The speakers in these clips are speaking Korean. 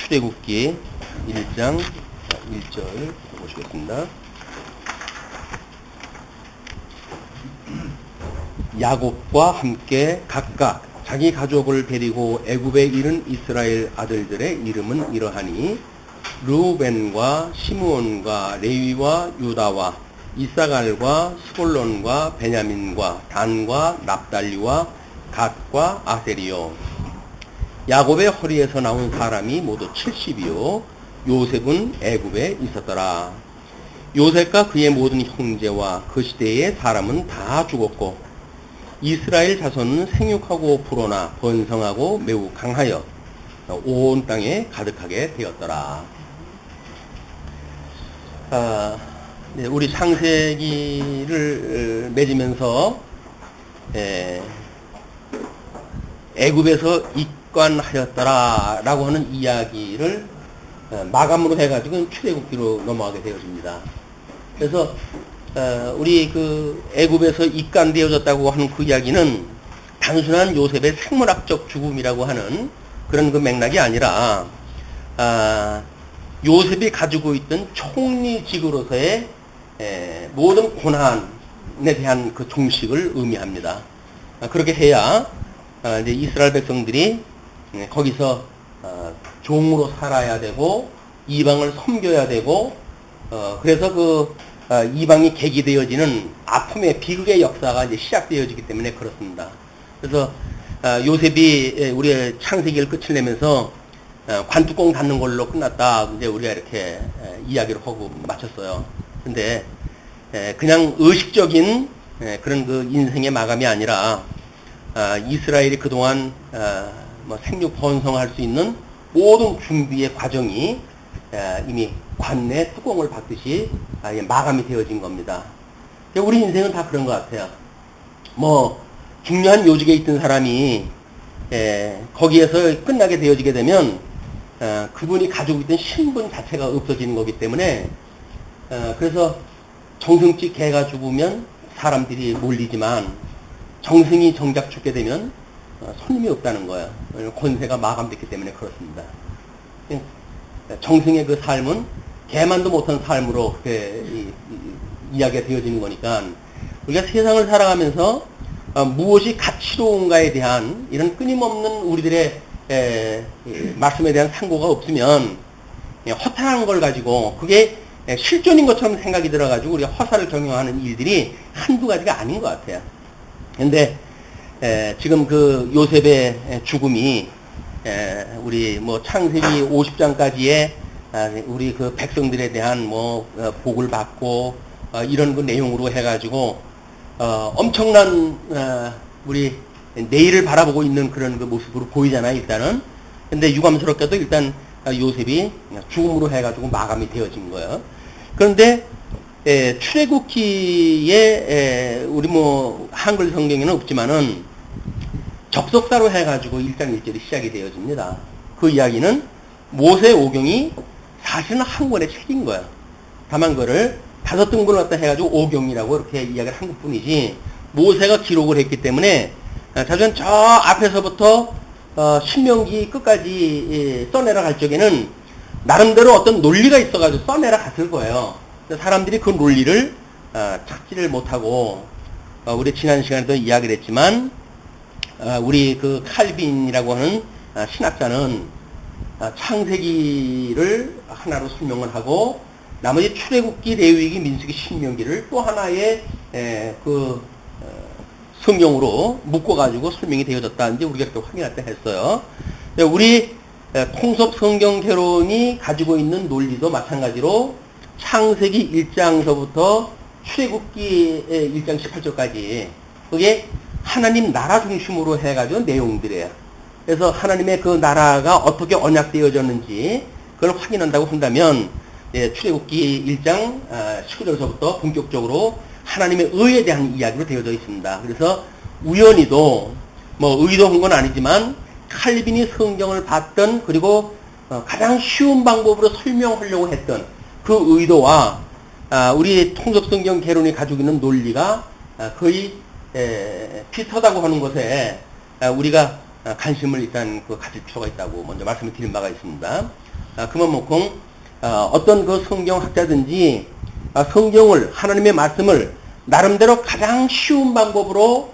출애굽기 1장 1절 보시겠습니다. 야곱과 함께 각각 자기 가족을 데리고 애굽에 이른 이스라엘 아들들의 이름은 이러하니 르우벤과 시므온과 레위와 유다와 이사갈과 스불론과 베냐민과 단과 납달리와 갓과 아세리요. 야곱의 허리에서 나온 사람이 모두 70이요 요셉은 애굽에 있었더라. 요셉과 그의 모든 형제와 그 시대의 사람은 다 죽었고 이스라엘 자손은 생육하고 불어나 번성하고 매우 강하여 온 땅에 가득하게 되었더라. 우리 창세기를 맺으면서 애굽에서 입관하였더라라고 하는 이야기를 마감으로 해가지고 출애굽기로 넘어가게 되어집니다. 그래서 우리 그 애굽에서 입간되어졌다고 하는 그 이야기는 단순한 요셉의 생물학적 죽음이라고 하는 그런 그 맥락이 아니라 요셉이 가지고 있던 총리직으로서의 모든 고난에 대한 그 종식을 의미합니다. 그렇게 해야 이제 이스라엘 백성들이 거기서 종으로 살아야 되고 이방을 섬겨야 되고 그래서 그 이방이 계기되어지는 아픔의 비극의 역사가 이제 시작되어지기 때문에 그렇습니다. 그래서 요셉이 우리의 창세기를 끝을 내면서 관뚜껑 닫는 걸로 끝났다. 이제 우리가 이렇게 이야기를 하고 마쳤어요. 근데 그냥 의식적인 그런 그 인생의 마감이 아니라 이스라엘이 그동안 뭐 생육 번성할 수 있는 모든 준비의 과정이 이미 관내 뚜껑을 받듯이 마감이 되어진 겁니다. 우리 인생은 다 그런 것 같아요. 뭐 중요한 요직에 있던 사람이 거기에서 끝나게 되어지게 되면 그분이 가지고 있던 신분 자체가 없어지는 거기 때문에 그래서 정승집 개가 죽으면 사람들이 몰리지만 정승이 정작 죽게 되면 손님이 없다는 거예요. 권세가 마감됐기 때문에 그렇습니다. 정승의 그 삶은 개만도 못한 삶으로 그렇게 이야기가 되어지는 거니까 우리가 세상을 살아가면서 무엇이 가치로운가에 대한 이런 끊임없는 우리들의 말씀에 대한 상고가 없으면 허탈한 걸 가지고 그게 실존인 것처럼 생각이 들어가지고 우리가 허사를 경영하는 일들이 한두 가지가 아닌 것 같아요. 근데 지금 그 요셉의 죽음이 우리 뭐 창세기 50장까지의 우리 그 백성들에 대한 뭐 복을 받고 이런 그 내용으로 해가지고 엄청난 우리 내일을 바라보고 있는 그런 그 모습으로 보이잖아요, 일단은. 근데 유감스럽게도 일단 요셉이 죽음으로 해가지고 마감이 되어진 거예요. 그런데 출애굽기에 우리 뭐 한글 성경에는 없지만은 접속사로 해가지고 1장 1절이 시작이 되어집니다. 그 이야기는 모세 오경이 사실은 한 권의 책인 거예요. 다만 그거를 5등분을 갖다 해가지고 오경이라고 이렇게 이야기를 한 것뿐이지 모세가 기록을 했기 때문에 사실은 저 앞에서부터 신명기 끝까지 써내려 갈 적에는 나름대로 어떤 논리가 있어가지고 써내려 갔을 거예요. 사람들이 그 논리를 찾지를 못하고 우리 지난 시간에도 이야기를 했지만 우리 그 칼빈이라고 하는 신학자는 창세기를 하나로 설명을 하고 나머지 출애굽기, 레위기, 민수기, 신명기를 또 하나의 그 성경으로 묶어가지고 설명이 되어졌다. 이제 우리가 이렇게 확인할 때 했어요. 우리 통섭 성경 개론이 가지고 있는 논리도 마찬가지로 창세기 1장서부터 출애굽기 1장 18절까지 그게 하나님 나라 중심으로 해가지고 내용들이에요. 그래서 하나님의 그 나라가 어떻게 언약되어졌는지 그걸 확인한다고 한다면 출애굽기 1장 19절서부터 본격적으로 하나님의 의에 대한 이야기로 되어져 있습니다. 그래서 우연히도 뭐 의도한 건 아니지만 칼빈이 성경을 봤던 그리고 가장 쉬운 방법으로 설명하려고 했던 그 의도와 우리 통섭성경 개론이 가지고 있는 논리가 거의 비슷하다고 하는 것에 우리가 관심을 일단 가질 필요가 있다고 먼저 말씀을 드린 바가 있습니다. 그만큼 어떤 그 성경학자든지 성경을 하나님의 말씀을 나름대로 가장 쉬운 방법으로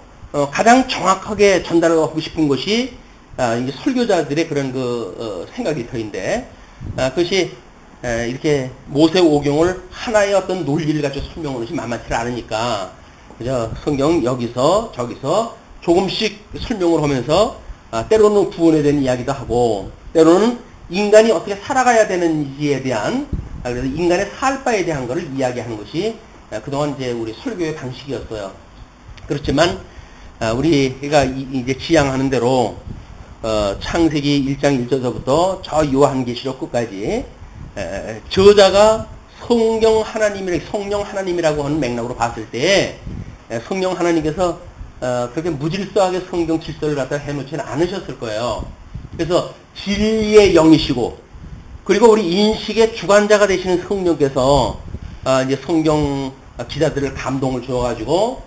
가장 정확하게 전달하고 싶은 것이 이게 설교자들의 그런 그 생각이 터인데 그것이 이렇게 모세오경을 하나의 어떤 논리를 가지고 설명하는 것이 만만치 않으니까 그저 성경 여기서 저기서 조금씩 설명을 하면서 때로는 구원에 대한 이야기도 하고 때로는 인간이 어떻게 살아가야 되는지에 대한 그래서 인간의 살 바에 대한 것을 이야기하는 것이 그동안 이제 우리 설교의 방식이었어요. 그렇지만 우리가 이제 지향하는 대로 창세기 1장 1절서부터 저 요한계시록 끝까지 저자가 성령 하나님이라고 하는 맥락으로 봤을 때 성령 하나님께서 그렇게 무질서하게 성경 질서를 갖다 해놓지는 않으셨을 거예요. 그래서 진리의 영이시고 그리고 우리 인식의 주관자가 되시는 성령께서 이제 성경 기자들을 감동을 주어가지고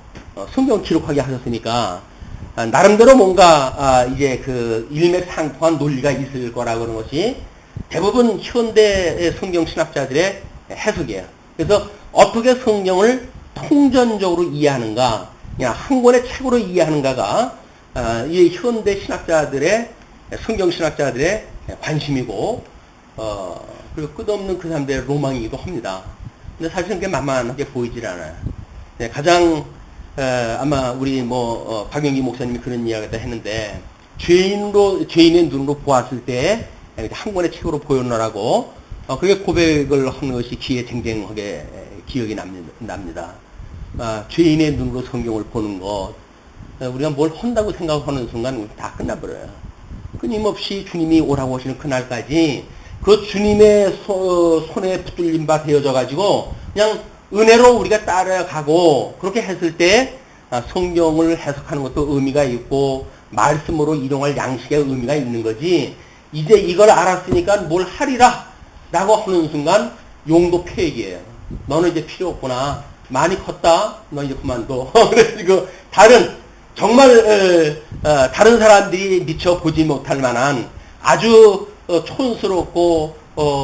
성경 기록하게 하셨으니까 나름대로 뭔가 이제 그 일맥상통한 논리가 있을 거라고 하는 것이 대부분 현대 성경 신학자들의 해석이에요. 그래서 어떻게 성경을 통전적으로 이해하는가, 그냥 한 권의 책으로 이해하는가가 이 현대 신학자들의 성경 신학자들의 관심이고 그리고 끝없는 그 사람들의 로망이기도 합니다. 근데 사실은 그게 만만하게 보이질 않아요. 네, 가장 아마 우리 박영기 목사님이 그런 이야기를 했는데 죄인의 눈으로 보았을 때 한 권의 책으로 보여놓으라고 그게 고백을 하는 것이 기회쟁쟁하게 기억이 납니다. 죄인의 눈으로 성경을 보는 것 우리가 뭘 한다고 생각하는 순간 다 끝나버려요. 끊임없이 주님이 오라고 하시는 그날까지 그 주님의 손에 붙들린 바 되어져 가지고 그냥 은혜로 우리가 따라가고 그렇게 했을 때 성경을 해석하는 것도 의미가 있고 말씀으로 일용할 양식의 의미가 있는 거지. 이제 이걸 알았으니까 뭘 하리라 라고 하는 순간 용도 폐기예요. 너는 이제 필요 없구나. 많이 컸다. 너 이제 그만둬. 그래서 다른 정말 다른 사람들이 미처 보지 못할 만한 아주 촌스럽고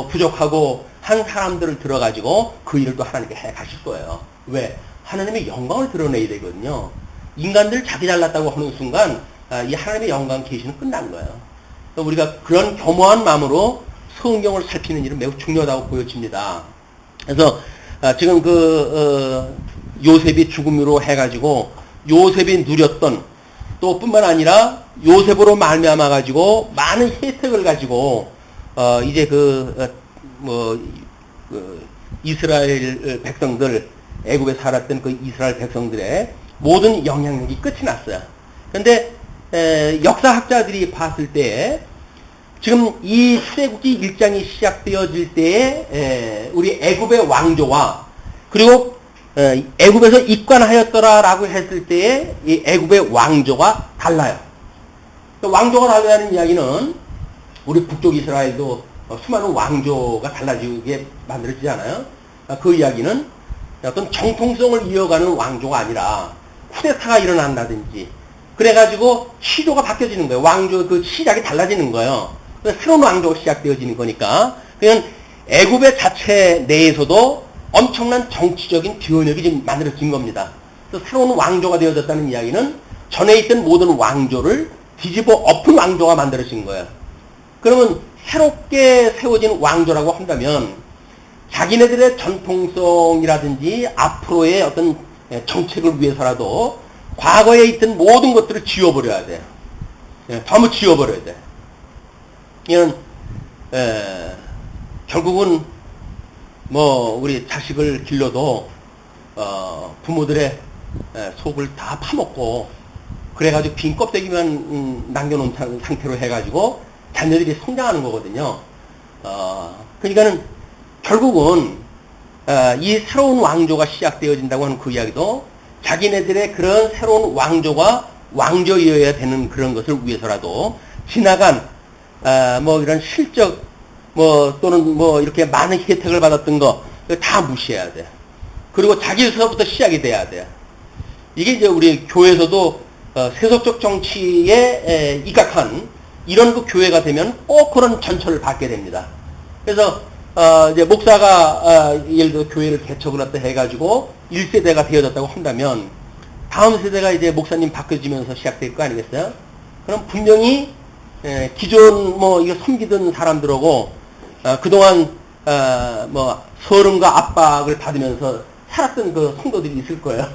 부족하고 한 사람들을 들어가지고 그 일을 또 하나님께 해 가실 거예요. 왜? 하나님의 영광을 드러내야 되거든요. 인간들 자기 잘났다고 하는 순간 이 하나님의 영광 계시는 끝난 거예요. 우리가 그런 겸허한 마음으로 성경을 살피는 일은 매우 중요하다고 보여집니다. 그래서 지금 요셉이 죽음으로 해가지고 요셉이 누렸던 또 뿐만 아니라 요셉으로 말미암아 가지고 많은 혜택을 가지고 이제 이스라엘 백성들 애굽에 살았던 그 이스라엘 백성들의 모든 영향력이 끝이 났어요. 그런데 역사학자들이 봤을 때 지금 이 출애굽기 1장이 시작되어질 때에 우리 애굽의 왕조와 그리고 애굽에서 입관하였더라라고 했을 때에 이 애굽의 왕조가 달라요. 왕조가 달라는 이야기는 우리 북쪽 이스라엘도 수많은 왕조가 달라지게 만들어지잖아요. 그 이야기는 어떤 정통성을 이어가는 왕조가 아니라 쿠데타가 일어난다든지 그래가지고 시조가 바뀌어지는 거예요. 왕조 그 시작이 달라지는 거예요. 새로운 왕조가 시작되어지는 거니까 그냥 애굽의 자체 내에서도 엄청난 정치적인 변혁이 지금 만들어진 겁니다. 그래서 새로운 왕조가 되어졌다는 이야기는 전에 있던 모든 왕조를 뒤집어 엎은 왕조가 만들어진 거예요. 그러면 새롭게 세워진 왕조라고 한다면 자기네들의 전통성이라든지 앞으로의 어떤 정책을 위해서라도 과거에 있던 모든 것들을 지워버려야 돼. 전부 지워버려야 돼. 이는 결국은 우리 자식을 길러도 부모들의 속을 다 파먹고 그래가지고 빈 껍데기만 남겨놓은 상태로 해가지고 자녀들이 성장하는 거거든요. 그러니까는 결국은 이 새로운 왕조가 시작되어진다고 하는 그 이야기도 자기네들의 그런 새로운 왕조가 왕조이어야 되는 그런 것을 위해서라도 지나간 이런 실적 또는 이렇게 많은 혜택을 받았던 거 다 무시해야 돼. 그리고 자기서부터 시작이 돼야 돼. 이게 이제 우리 교회에서도 세속적 정치에 입각한 이런 그 교회가 되면 꼭 그런 전철을 받게 됩니다. 그래서 이제 목사가 예를 들어 교회를 개척을 했다 해가지고 1세대가 되어졌다고 한다면 다음 세대가 이제 목사님 바뀌어지면서 시작될 거 아니겠어요? 그럼 분명히 기존 뭐 이거 섬기던 사람들하고 그동안 뭐 서름과 압박을 받으면서 살았던 그 성도들이 있을 거예요.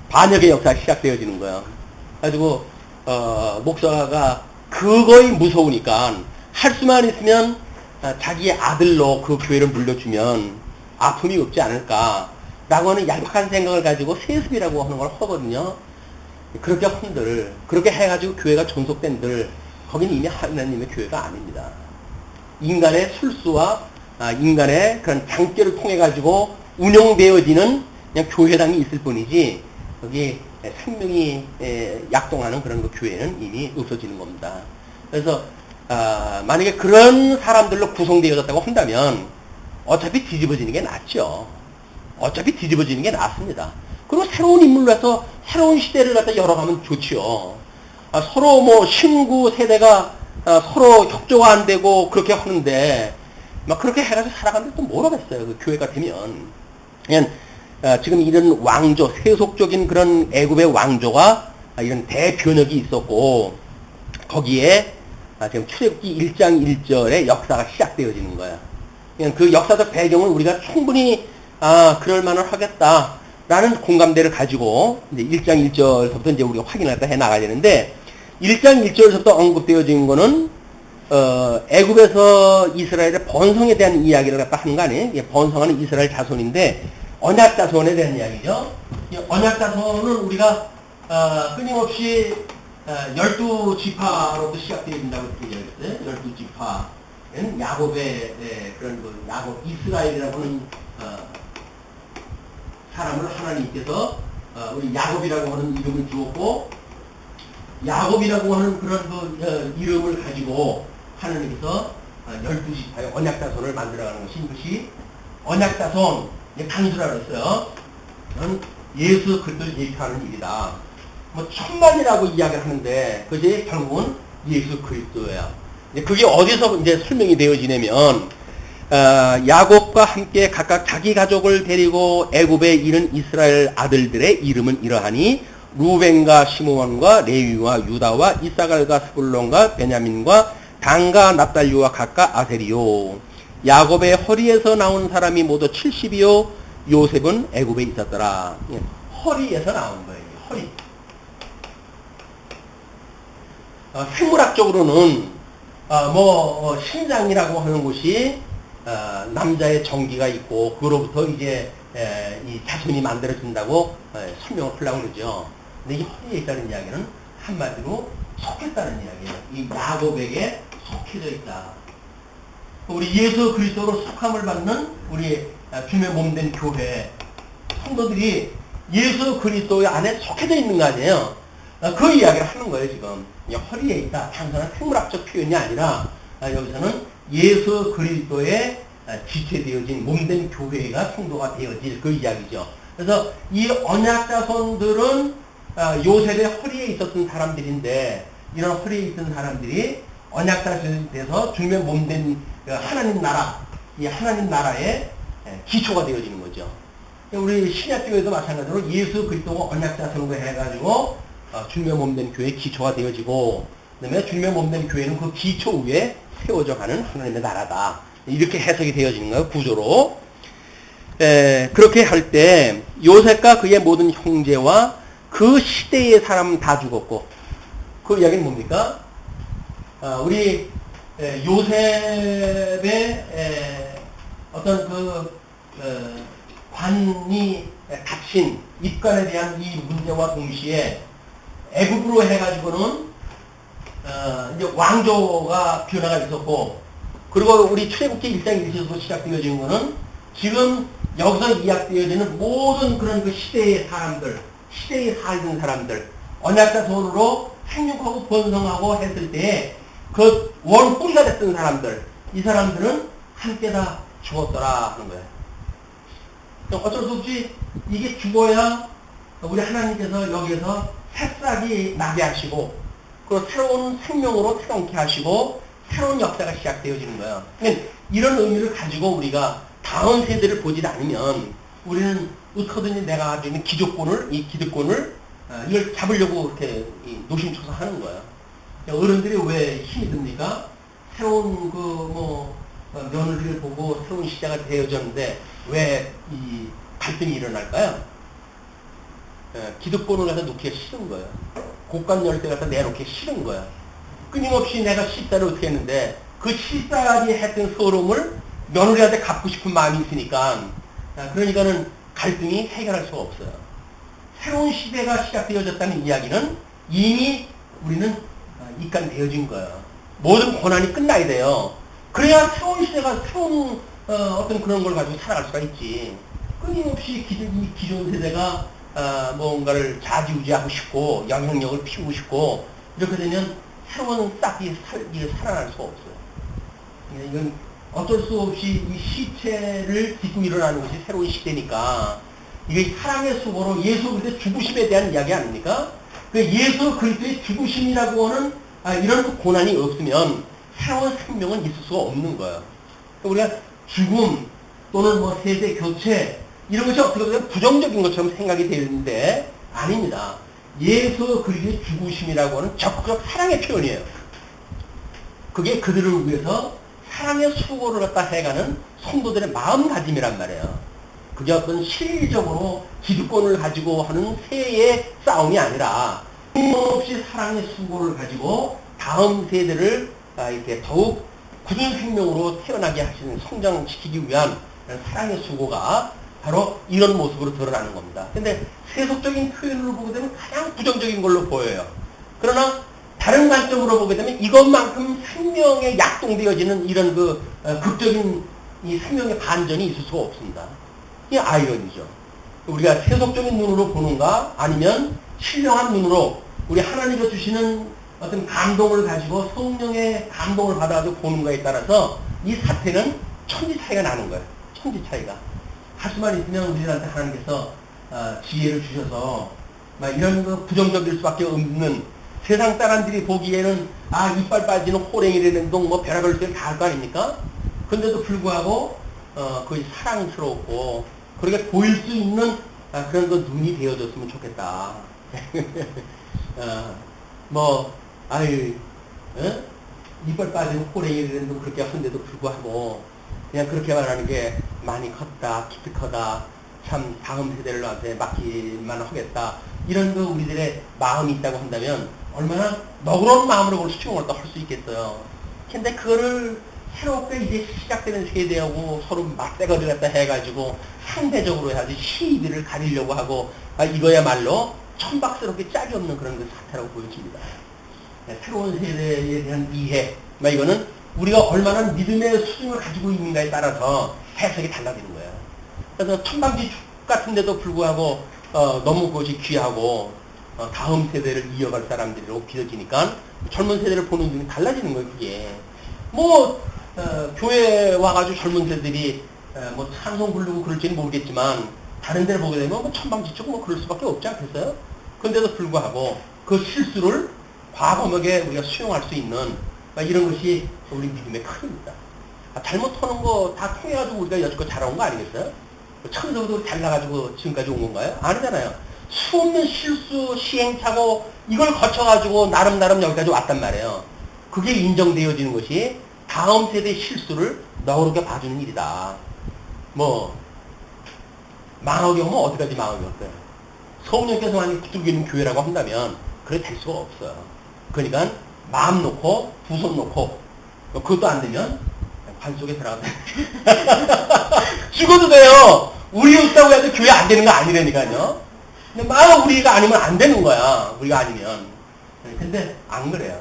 반역의 역사가 시작되어지는 거예요. 가지고 목사가 그거에 무서우니까 할 수만 있으면 자기의 아들로 그 교회를 물려주면 아픔이 없지 않을까라고 하는 얄팍한 생각을 가지고 세습이라고 하는 걸 하거든요. 그렇게 한들, 그렇게 해가지고 교회가 존속된들, 거기는 이미 하나님의 교회가 아닙니다. 인간의 술수와 인간의 그런 장결을 통해가지고 운영되어지는 그냥 교회당이 있을 뿐이지, 거기 생명이 약동하는 그런 그 교회는 이미 없어지는 겁니다. 그래서 만약에 그런 사람들로 구성되어졌다고 한다면 어차피 뒤집어지는 게 낫죠. 어차피 뒤집어지는 게 낫습니다. 그리고 새로운 인물로 해서 새로운 시대를 갖다 열어가면 좋지요. 서로 뭐 신구 세대가 서로 협조가 안 되고 그렇게 하는데 막 그렇게 해가지고 살아가는데 또 모르겠어요. 그 교회가 되면 그냥 지금 이런 왕조, 세속적인 그런 애굽의 왕조가 이런 대변혁이 있었고 거기에 지금 출애굽기 1장 1절의 역사가 시작되어지는 거야. 그냥 그 역사적 배경을 우리가 충분히 그럴 만을 하겠다라는 공감대를 가지고 이제 1장 1절부터 이제 우리가 확인을 해 나가야 되는데 1장 1절부터 언급되어진 거는 애굽에서 이스라엘의 번성에 대한 이야기를 갖다 하는 거 아니에요? 번성하는 이스라엘 자손인데 언약 자손에 대한 이야기죠. 이 언약 자손은 우리가 끊임없이 12지파로부터 시작되어진다고 이야기했어요. 12지파는 야곱의 그런 그 야곱 이스라엘이라고 하는 사람을 하나님께서 우리 야곱이라고 하는 이름을 주었고 야곱이라고 하는 그런 그 이름을 가지고 하나님께서 12지파의 언약자손을 만들어가는 것이 이것이 언약자손 단수라 그랬어요. 예수 그리스도를 얘기하는 일이다. 뭐 천만이라고 이야기를 하는데 그게 결국은 예수 그리스도예요. 그게 어디서 이제 설명이 되어지냐면 야곱과 함께 각각 자기 가족을 데리고 애굽에 이른 이스라엘 아들들의 이름은 이러하니 루벤과 시므온과 레위와 유다와 이사갈과 스불론과 베냐민과 단과 납달리와 각각 아세리요. 야곱의 허리에서 나온 사람이 모두 70이요 요셉은 애굽에 있었더라. 허리에서 나온 거예요. 허리. 생물학적으로는 신장이라고 하는 곳이 남자의 정기가 있고 그로부터 이제 이 자손이 만들어진다고 설명을 하려고 그러죠. 근데 이 허리에 있다는 이야기는 한마디로 속했다는 이야기예요. 이 야곱에게 속해져 있다. 우리 예수 그리스도로 속함을 받는 우리 주님의 몸된 교회 성도들이 예수 그리스도 안에 속해져 있는 거 아니에요. 그 이야기를 하는 거예요. 지금 허리에 있다. 단순한 생물학적 표현이 아니라 여기서는 예수 그리스도의 지체되어진 몸된 교회가 성도가 되어질 그 이야기죠. 그래서 이 언약자손들은 요셉의 허리에 있었던 사람들인데 이런 허리에 있던 사람들이 언약자손이 돼서 주님의 몸된 하나님 나라, 이 하나님 나라의 기초가 되어지는 거죠. 우리 신약교회도 마찬가지로 예수 그리스도가 언약자손으로 해가지고 주님의 몸된 교회의 기초가 되어지고 그다음에 주님의 몸된 교회는 그 기초 위에 세워져 가는 하나님의 나라다. 이렇게 해석이 되어지는 거예요. 구조로. 그렇게 할 때 요셉과 그의 모든 형제와 그 시대의 사람 다 죽었고 그 이야기는 뭡니까? 우리 요셉의 어떤 그 관이 닫힌 입관에 대한 이 문제와 동시에 애굽으로 해가지고는 이제 왕조가 변화가 있었고 그리고 우리 출애굽기 1장 1절에서 시작되어지는 거는 지금 여기서 이야기되어지는 모든 그런 그 시대의 사람들, 시대에 살던 사람들, 언약자손으로 생육하고 번성하고 했을 때 그 원뿌리가 됐던 사람들, 이 사람들은 함께 다 죽었더라 하는 거예요. 어쩔 수 없이 이게 죽어야 우리 하나님께서 여기에서 새싹이 나게 하시고 그 새로운 생명으로 태어나게 하시고 새로운 역사가 시작되어지는 거예요. 그러니까 이런 의미를 가지고 우리가 다음 세대를 보지 않으면 우리는 어떻게든지 내가 가지고 있는 기득권을 이걸 잡으려고 이렇게 노심초사하는 거예요. 어른들이 왜 힘이 듭니까? 새로운 며느리를 보고 새로운 시대가 되어졌는데 왜 이 갈등이 일어날까요? 기득권을 갖다 놓기가 싫은 거예요. 곡간 열쇠 갖다 내놓기 싫은 거예요. 끊임없이 내가 실사를 어떻게 했는데 그 실사까지 했던 서러움을 며느리한테 갚고 싶은 마음이 있으니까 그러니까는 갈등이 해결할 수가 없어요. 새로운 시대가 시작되어졌다는 이야기는 이미 우리는 입간되어진 거예요. 모든 고난이 끝나야 돼요. 그래야 새로운 시대가 새로운 어떤 그런 걸 가지고 살아갈 수가 있지. 끊임없이 이 기존 세대가 뭔가를 좌지우지하고 싶고 영향력을 피우고 싶고 이렇게 되면 새로운 싹이 살아날 수가 없어요. 이건 어쩔 수 없이 이 시체를 딛고 일어나는 것이 새로운 시대니까 이게 사랑의 수고로 예수 그리스도의 죽으심에 대한 이야기 아닙니까? 그 예수 그리스도의 죽으심이라고 하는 이런 그 고난이 없으면 새로운 생명은 있을 수가 없는 거예요. 우리가 죽음 또는 뭐 세대 교체 이런 것이 어떻게 보면 부정적인 것처럼 생각이 되는데 아닙니다. 예수 그리스도의 죽으심이라고 하는 적극적 사랑의 표현이에요. 그게 그들을 위해서 사랑의 수고를 갖다 해가는 성도들의 마음가짐이란 말이에요. 그게 어떤 실질적으로 기득권을 가지고 하는 세의 싸움이 아니라 끊임없이 사랑의 수고를 가지고 다음 세대를 이렇게 더욱 굳은 생명으로 태어나게 하시는 성장시키기 위한 사랑의 수고가 바로 이런 모습으로 드러나는 겁니다. 근데 세속적인 표현으로 보게 되면 가장 부정적인 걸로 보여요. 그러나 다른 관점으로 보게 되면 이것만큼 생명에 약동되어지는 이런 극적인 이 생명의 반전이 있을 수가 없습니다. 이게 아이러니죠. 우리가 세속적인 눈으로 보는가 아니면 신령한 눈으로 우리 하나님께서 주시는 어떤 감동을 가지고 성령의 감동을 받아가지고 보는가에 따라서 이 사태는 천지 차이가 나는 거예요. 천지 차이가. 할 수만 있으면 우리들한테 하나님께서 지혜를 주셔서 막 이런 부정적일 수밖에 없는 세상 사람들이 보기에는 이빨 빠지는 호랭이라는 뭐 별의별 소리를 다 할 거 아닙니까? 근데도 불구하고 거의 사랑스럽고 그렇게 보일 수 있는 그런 눈이 되어졌으면 좋겠다. 이빨 빠지는 호랭이라는 그렇게 한데도 불구하고 그냥 그렇게 말하는 게 많이 컸다, 기특하다, 참 다음 세대를 나한테 맡기만 하겠다. 이런 우리들의 마음이 있다고 한다면 얼마나 너그러운 마음으로 그걸 수용을 또 할 수 있겠어요. 근데 그거를 새롭게 이제 시작되는 세대하고 서로 맞대거리를 갖다 해가지고 상대적으로 해야지 시비를 가리려고 하고 이거야말로 천박스럽게 짝이 없는 그런 사태라고 보여집니다. 새로운 세대에 대한 이해, 이거는 우리가 얼마나 믿음의 수준을 가지고 있는가에 따라서 해석이 달라지는 거예요. 그래서 천방지축 같은데도 불구하고 너무 그것이 귀하고 다음 세대를 이어갈 사람들이라고 비춰지니까 젊은 세대를 보는 눈이 달라지는 거예요. 그게 교회 와가지고 젊은 세대들이 찬송 부르고 그럴지는 모르겠지만 다른 데를 보게 되면 천방지축 그럴 수밖에 없지 않겠어요? 그런데도 불구하고 그 실수를 과감하게 우리가 수용할 수 있는 이런 것이 우리 믿음의 큰입니다. 잘못하는 거 다 통해가지고 우리가 여지껏 자라온 거 아니겠어요? 천성도 잘나가지고 지금까지 온 건가요? 아니잖아요. 수없는 실수, 시행착오 이걸 거쳐가지고 나름 여기까지 왔단 말이에요. 그게 인정되어지는 것이 다음 세대의 실수를 너그럽게 봐주는 일이다. 망하게 오면 어디까지 망하게 올까요? 성령께서 만약 붙들고 있는 교회라고 한다면 그래 될 수가 없어요. 그러니까 마음 놓고 두 손 놓고 그것도 안 되면 관 속에 들어가면 죽어도 돼요. 우리 없다고 해도 교회 안 되는 거 아니라니까요. 근데 우리가 아니면 안 되는 거야. 우리가 아니면. 근데 안 그래요.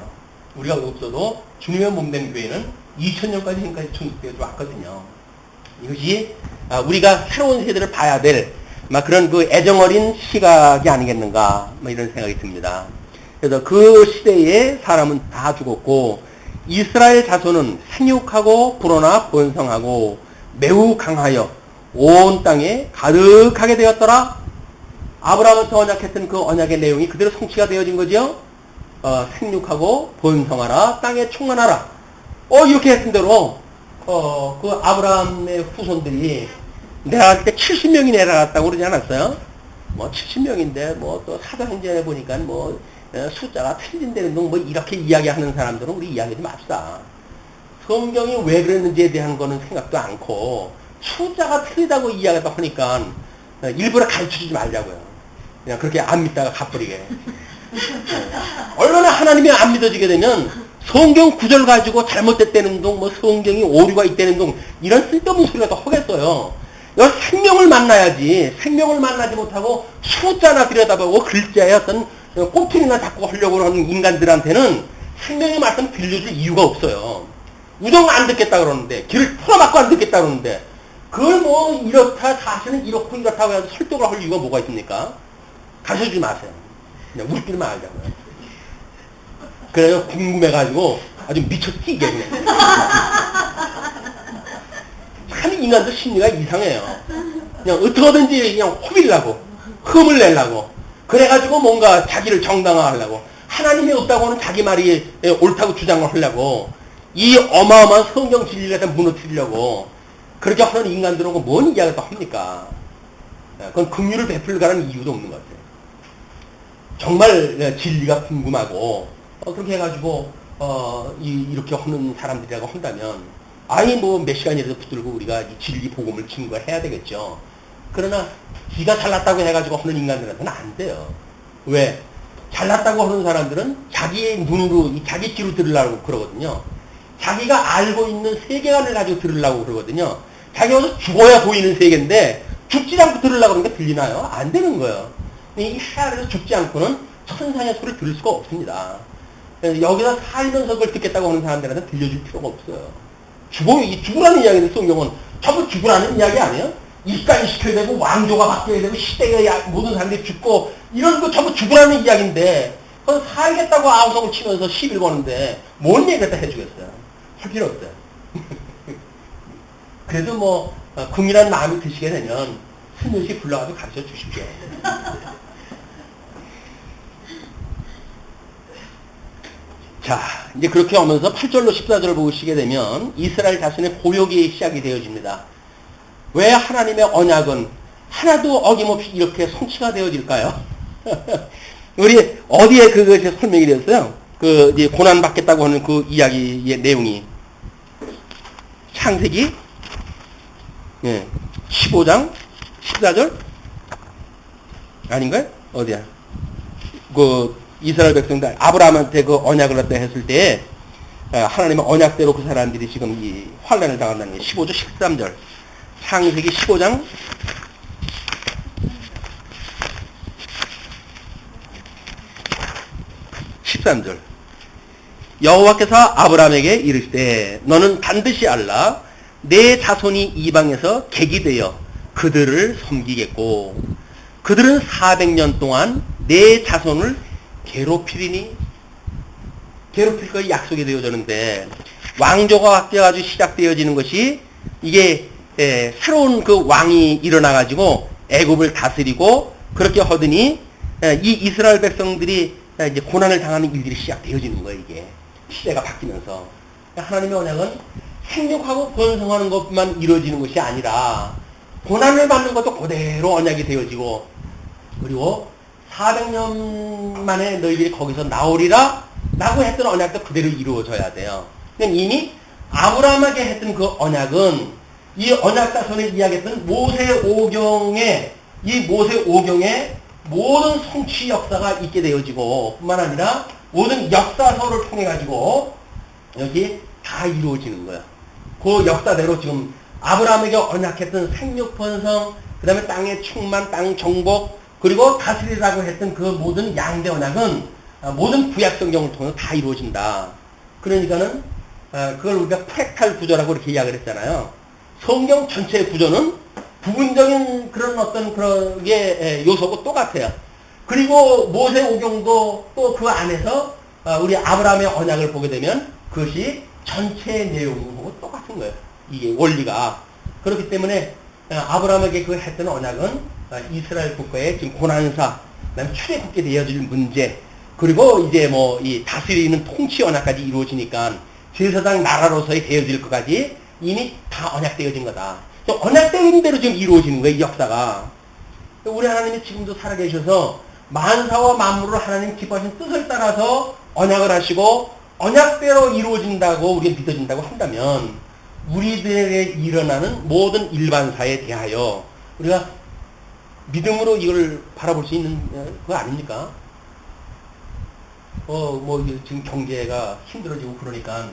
우리가 없어도 주님의 몸된 교회는 2000년까지 지금까지 존속되어 왔거든요. 이것이 우리가 새로운 세대를 봐야 될 그런 애정어린 시각이 아니겠는가 이런 생각이 듭니다. 그래서 그 시대에 사람은 다 죽었고 이스라엘 자손은 생육하고 불어나 번성하고 매우 강하여 온 땅에 가득하게 되었더라. 아브라함한테 언약했던 그 언약의 내용이 그대로 성취가 되어진 거죠. 생육하고 번성하라, 땅에 충만하라. 이렇게 했던 대로, 그 아브라함의 후손들이 내려갈 때 70명이 내려갔다고 그러지 않았어요? 뭐 70명인데, 뭐 또 사도행전에 보니까 뭐 숫자가 틀린다는 둥 뭐 이렇게 이야기하는 사람들은 우리 이야기하지 맙시다. 성경이 왜 그랬는지에 대한 거는 생각도 않고, 숫자가 틀리다고 이야기하다 보니까 일부러 가르쳐주지 말자고요. 그냥 그렇게 안 믿다가 가버리게. 얼마나 하나님이 안 믿어지게 되면 성경 구절 가지고 잘못됐다는 둥, 뭐 성경이 오류가 있다는 둥, 이런 쓸데없는 소리가 더 하겠어요. 여기 생명을 만나야지. 생명을 만나지 못하고 숫자나 들여다보고 글자의 어떤 꼬투리나 잡고 하려고 하는 인간들한테는 생명의 말씀 들려줄 이유가 없어요. 우정 안 듣겠다 그러는데, 길을 풀어막고 안 듣겠다 그러는데, 그걸 뭐 이렇다, 사실은 이렇고 이렇다고 해서 설득을 할 이유가 뭐가 있습니까? 가르쳐주지 마세요. 그냥 웃기만 하자고요. 그래요. 궁금해가지고 아주 미쳐 뛰게 그냥. 참 인간도 심리가 이상해요. 그냥 어떻게든지 그냥 호빌라고, 흠을 내려고, 그래가지고 뭔가 자기를 정당화하려고, 하나님이 없다고 하는 자기 말이 옳다고 주장을 하려고, 이 어마어마한 성경 진리를 무너뜨리려고 그렇게 하는 인간들은 뭔 이야기를 또 합니까? 그건 긍휼을 베풀가는 이유도 없는 것 같아요. 정말 진리가 궁금하고 그렇게 해가지고 이렇게 하는 사람들이라고 한다면 아니 뭐 몇 시간이라도 붙들고 우리가 이 진리 복음을 증거해야 되겠죠. 그러나 지가 잘났다고 해가지고 하는 인간들한테는 안 돼요. 왜? 잘났다고 하는 사람들은 자기의 눈으로 자기 귀로 들으려고 그러거든요. 자기가 알고 있는 세계관을 가지고 들으려고 그러거든요. 자기가 죽어야 보이는 세계인데 죽지 않고 들으려고 그러니까 들리나요? 안 되는 거예요. 이 하늘에서 죽지 않고는 천상의 소리를 들을 수가 없습니다. 여기서 살면서 그걸 듣겠다고 하는 사람들한테 들려줄 필요가 없어요. 죽으라는 이야기는 성경은 전부 죽으라는 이야기 아니에요? 입간시켜야 되고 왕조가 바뀌어야 되고 시대가 모든 사람들이 죽고 이런 거 전부 죽으라는 이야기인데 그건 살겠다고 아우성을 치면서 시비를 거는데 뭔 얘기를 다 해주겠어요? 할 필요 없어요. 그래도 뭐 긍휼한 마음이 드시게 되면 스며시 불러가지고 가르쳐 주십시오. 자, 이제 그렇게 오면서 8절로 14절을 보시게 되면 이스라엘 자신의 보역이 시작이 되어집니다. 왜 하나님의 언약은 하나도 어김없이 이렇게 성취가 되어질까요? 우리 어디에 그것이 설명이 되었어요? 그 이제 고난 받겠다고 하는 그 이야기의 내용이 창세기 15장 14절 아닌가요? 어디야? 그 이스라엘 백성들 아브라함한테 그 언약을 갖다 했을 때 하나님의 언약대로 그 사람들이 지금 이 환난을 당한다는 게 15절 13절 창세기 15장 13절 여호와께서 아브라함에게 이르시되 너는 반드시 알라 내 자손이 이방에서 객이 되어 그들을 섬기겠고 그들은 400년 동안 내 자손을 괴롭히리니 괴롭힐 것이 약속이 되어졌는데 왕조가 바뀌어가지고 시작되어지는 것이 이게 새로운 그 왕이 일어나가지고 애굽을 다스리고 그렇게 하더니 이 이스라엘 백성들이 이제 고난을 당하는 일들이 시작되어지는 거예요. 이게 시대가 바뀌면서 하나님의 언약은 생육하고 번성하는 것만 이루어지는 것이 아니라 고난을 받는 것도 그대로 언약이 되어지고 그리고 400년 만에 너희들이 거기서 나오리라 라고 했던 언약도 그대로 이루어져야 돼요. 이미 아브라함에게 했던 그 언약은 이 언약 자손을 이야기했던 모세오경에 이 모세오경에 모든 성취 역사가 있게 되어지고 뿐만 아니라 모든 역사서를 통해 가지고 여기 다 이루어지는 거예요. 그 역사대로 지금 아브라함에게 언약했던 생육번성 그 다음에 땅의 충만 땅 정복 그리고 다스리라고 했던 그 모든 양대 언약은 모든 구약성경을 통해서 다 이루어진다. 그러니까는 그걸 우리가 프랙탈 구조라고 이렇게 이야기를 했잖아요. 성경 전체의 구조는 부분적인 그런 어떤 그런 게 요소고 똑같아요. 그리고 모세오경도 또 그 안에서 우리 아브라함의 언약을 보게 되면 그것이 전체 내용하고 똑같은 거예요. 이게 원리가. 그렇기 때문에 아브라함에게 그 했던 언약은 이스라엘 국가의 지금 고난사, 그다음에 출애굽게 되어질 문제, 그리고 이제 뭐 이 다스리는 통치 언약까지 이루어지니까 제사장 나라로서의 되어질 것까지 이미 다 언약되어진 거다. 언약된 대로 지금 이루어지는 거예요, 이 역사가. 우리 하나님이 지금도 살아계셔서 만사와 만물을 하나님 기뻐하신 뜻을 따라서 언약을 하시고 언약대로 이루어진다고 우리가 믿어진다고 한다면 우리들에게 일어나는 모든 일반사에 대하여 우리가 믿음으로 이걸 바라볼 수 있는 거 아닙니까? 지금 경제가 힘들어지고 그러니까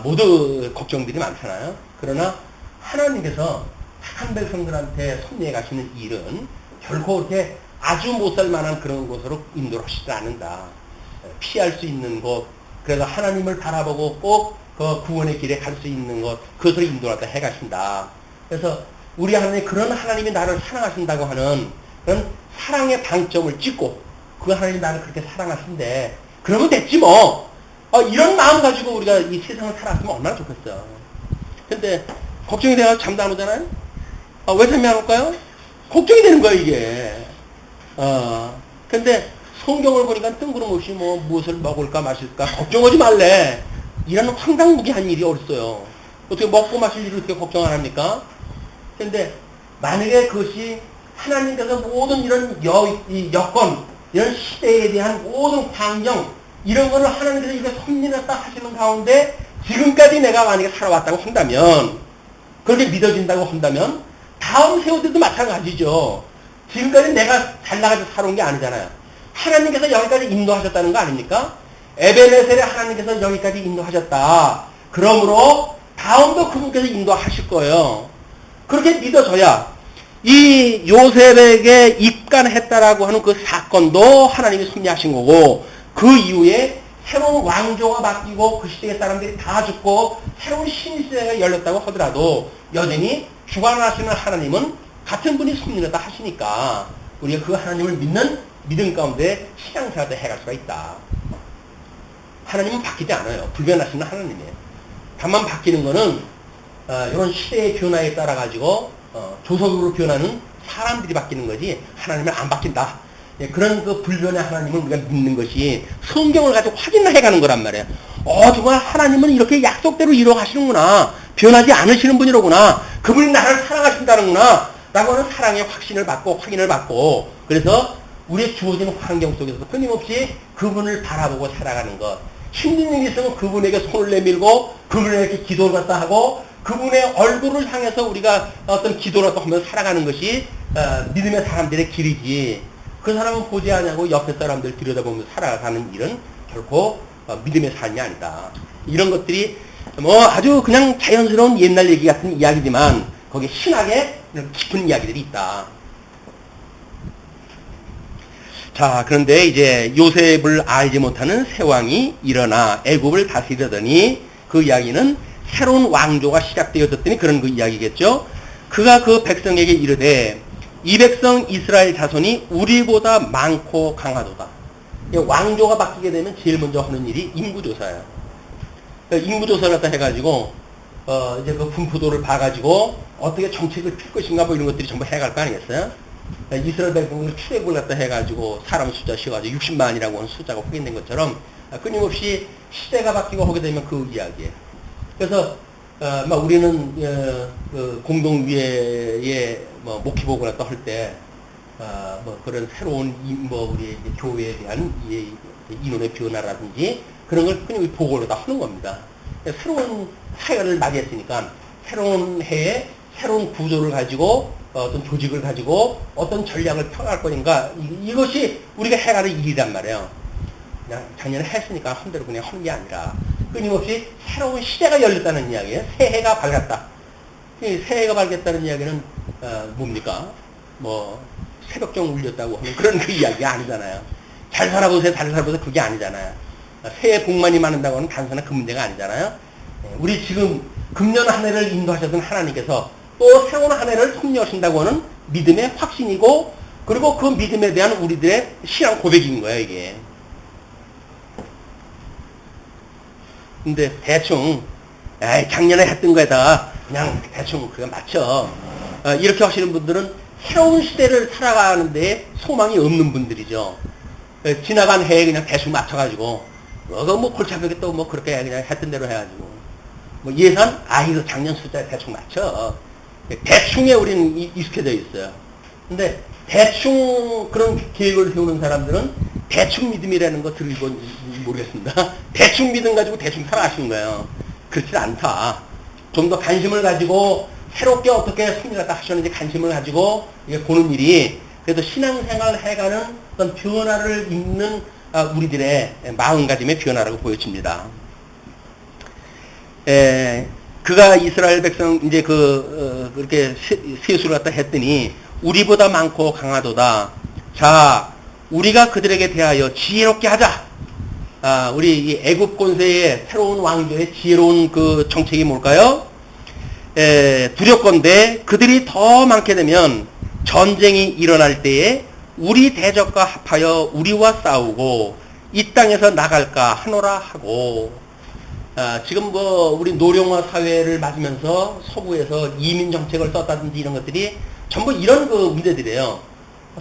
모두 걱정들이 많잖아요. 그러나 하나님께서 착한 백성들한테 섭리해 가시는 일은 결코 그렇게 아주 못 살 만한 그런 곳으로 인도를 하시지 않는다. 피할 수 있는 곳, 그래서 하나님을 바라보고 꼭 그 구원의 길에 갈 수 있는 것, 그것을 인도하다 해 가신다. 그래서 우리 하나님, 그런 하나님이 나를 사랑하신다고 하는 그런 사랑의 방점을 찍고 그 하나님이 나를 그렇게 사랑하신데 그러면 됐지 뭐. 이런 마음 가지고 우리가 이 세상을 살았으면 얼마나 좋겠어요. 근데 걱정이 돼서 잠도 안 오잖아요. 왜 잠이 안 올까요? 걱정이 되는 거예요, 이게. 근데 성경을 보니까 뜬구름없이 무엇을 먹을까 마실까 걱정하지 말래. 이런 황당무계한 일이 어딨어요. 어떻게 먹고 마실 일을 어떻게 걱정 안 합니까? 근데 만약에 그것이 하나님께서 모든 이런 여건, 이런 시대에 대한 모든 환경, 이런 거를 하나님께서 이렇게 섭리했다 하시는 가운데 지금까지 내가 만약에 살아왔다고 한다면, 그렇게 믿어진다고 한다면 다음 세월 때도 마찬가지죠. 지금까지 내가 잘 나가서 살아온 게 아니잖아요. 하나님께서 여기까지 인도하셨다는 거 아닙니까? 에베네셀에 하나님께서 여기까지 인도하셨다. 그러므로 다음도 그분께서 인도하실 거예요. 그렇게 믿어져야 이 요셉에게 입간했다라고 하는 그 사건도 하나님이 섭리하신 거고, 그 이후에 새로운 왕조가 바뀌고 그 시대의 사람들이 다 죽고 새로운 신시대가 열렸다고 하더라도 여전히 주관하시는 하나님은 같은 분이 섭리했다 하시니까 우리가 그 하나님을 믿는 믿음 가운데 신앙생활도 해갈 수가 있다. 하나님은 바뀌지 않아요. 불변하시는 하나님이에요. 다만 바뀌는 거는 이런 시대의 변화에 따라 가지고 조석으로 변하는 사람들이 바뀌는 거지 하나님은 안 바뀐다. 그런 그 불변의 하나님을 우리가 믿는 것이 성경을 가지고 확인해 가는 거란 말이에요. 정말 하나님은 이렇게 약속대로 이루어가시는구나. 변하지 않으시는 분이로구나. 그분이 나를 사랑하신다는구나. 라고 하는 사랑의 확신을 받고 확인을 받고, 그래서 우리의 주어진 환경 속에서도 끊임없이 그분을 바라보고 살아가는 것. 힘든 일이 있으면 그분에게 손을 내밀고 그분에게 기도를 갖다 하고 그분의 얼굴을 향해서 우리가 어떤 기도를 갖다 하면서 살아가는 것이 믿음의 사람들의 길이지. 그 사람은 보지 않냐고 옆에 사람들 들여다보면서 살아가는 일은 결코 믿음의 삶이 아니다. 이런 것들이 아주 그냥 자연스러운 옛날 얘기 같은 이야기지만 거기에 신학의 깊은 이야기들이 있다. 자, 그런데 이제 요셉을 알지 못하는 새 왕이 일어나 애굽을 다스리더니, 그 이야기는 새로운 왕조가 시작되어졌더니 그런 그 이야기겠죠. 그가 그 백성에게 이르되 이 백성 이스라엘 자손이 우리보다 많고 강하도다. 왕조가 바뀌게 되면 제일 먼저 하는 일이 인구조사예요. 인구조사를 갖다 해가지고 이제 그 분포도를 봐가지고 어떻게 정책을 필 것인가 뭐 이런 것들이 전부 해갈 거 아니겠어요? 이스라엘 백성들 출애굽을 갖다 해가지고 사람 숫자 씌워가지고 60만이라고 하는 숫자가 확인된 것처럼 끊임없이 시대가 바뀌고 하게 되면 그 이야기예요. 그래서 우리는 그 공동위에 목회복을 갖다 할 때 그런 새로운 우리 교회에 대한 인원의 변화라든지 그런 걸 끊임없이 보고를 다 하는 겁니다. 새로운 사회를 맞이했으니까 새로운 해에 새로운 구조를 가지고 어떤 조직을 가지고 어떤 전략을 펴갈 거니까 이것이 우리가 해가는 일이란 말이에요. 그냥 작년에 했으니까 한 대로 그냥 하는 게 아니라 끊임없이 새로운 시대가 열렸다는 이야기예요. 새해가 밝았다. 새해가 밝았다는 이야기는 뭡니까? 새벽경 울렸다고 하는 그런 그 이야기가 아니잖아요. 잘 살아보세요, 잘 살아보세요. 그게 아니잖아요. 새해 복 많이 받는다고 하는 단순한 그 문제가 아니잖아요. 우리 지금 금년 한 해를 인도하셨던 하나님께서 또 새로운 한 해를 섭리하신다고 하는 믿음의 확신이고, 그리고 그 믿음에 대한 우리들의 신앙 고백인 거예요, 이게. 근데 대충 작년에 했던 거에다가 그냥 대충 그거 맞춰 이렇게 하시는 분들은 새로운 시대를 살아가는데 소망이 없는 분들이죠. 지나간 해에 그냥 대충 맞춰가지고 뭐 골치 아프게 또 뭐 그렇게 그냥 했던 대로 해가지고. 뭐 예산? 이거 작년 숫자에 대충 맞춰. 대충에 우리는 익숙해져 있어요. 근데 대충 그런 계획을 세우는 사람들은 대충 믿음이라는 거 들어본지 모르겠습니다. 대충 믿음 가지고 대충 살아가시는 거예요. 그렇지 않다. 좀 더 관심을 가지고 새롭게 어떻게 승리가 딱 하셨는지 관심을 가지고 이게 보는 일이 그래도 신앙생활을 해가는 어떤 변화를 입는 우리들의 마음가짐의 변화라고 보여집니다. 그가 이스라엘 백성 이제 그렇게 세수를 갖다 했더니 우리보다 많고 강하도다. 자, 우리가 그들에게 대하여 지혜롭게 하자. 우리 이 애굽 권세의 새로운 왕조의 지혜로운 그 정책이 뭘까요? 두렵건대 그들이 더 많게 되면 전쟁이 일어날 때에 우리 대적과 합하여 우리와 싸우고 이 땅에서 나갈까 하노라 하고. 지금 뭐 우리 노령화 사회를 맞으면서 서구에서 이민 정책을 썼다든지 이런 것들이 전부 이런 그 문제들이에요.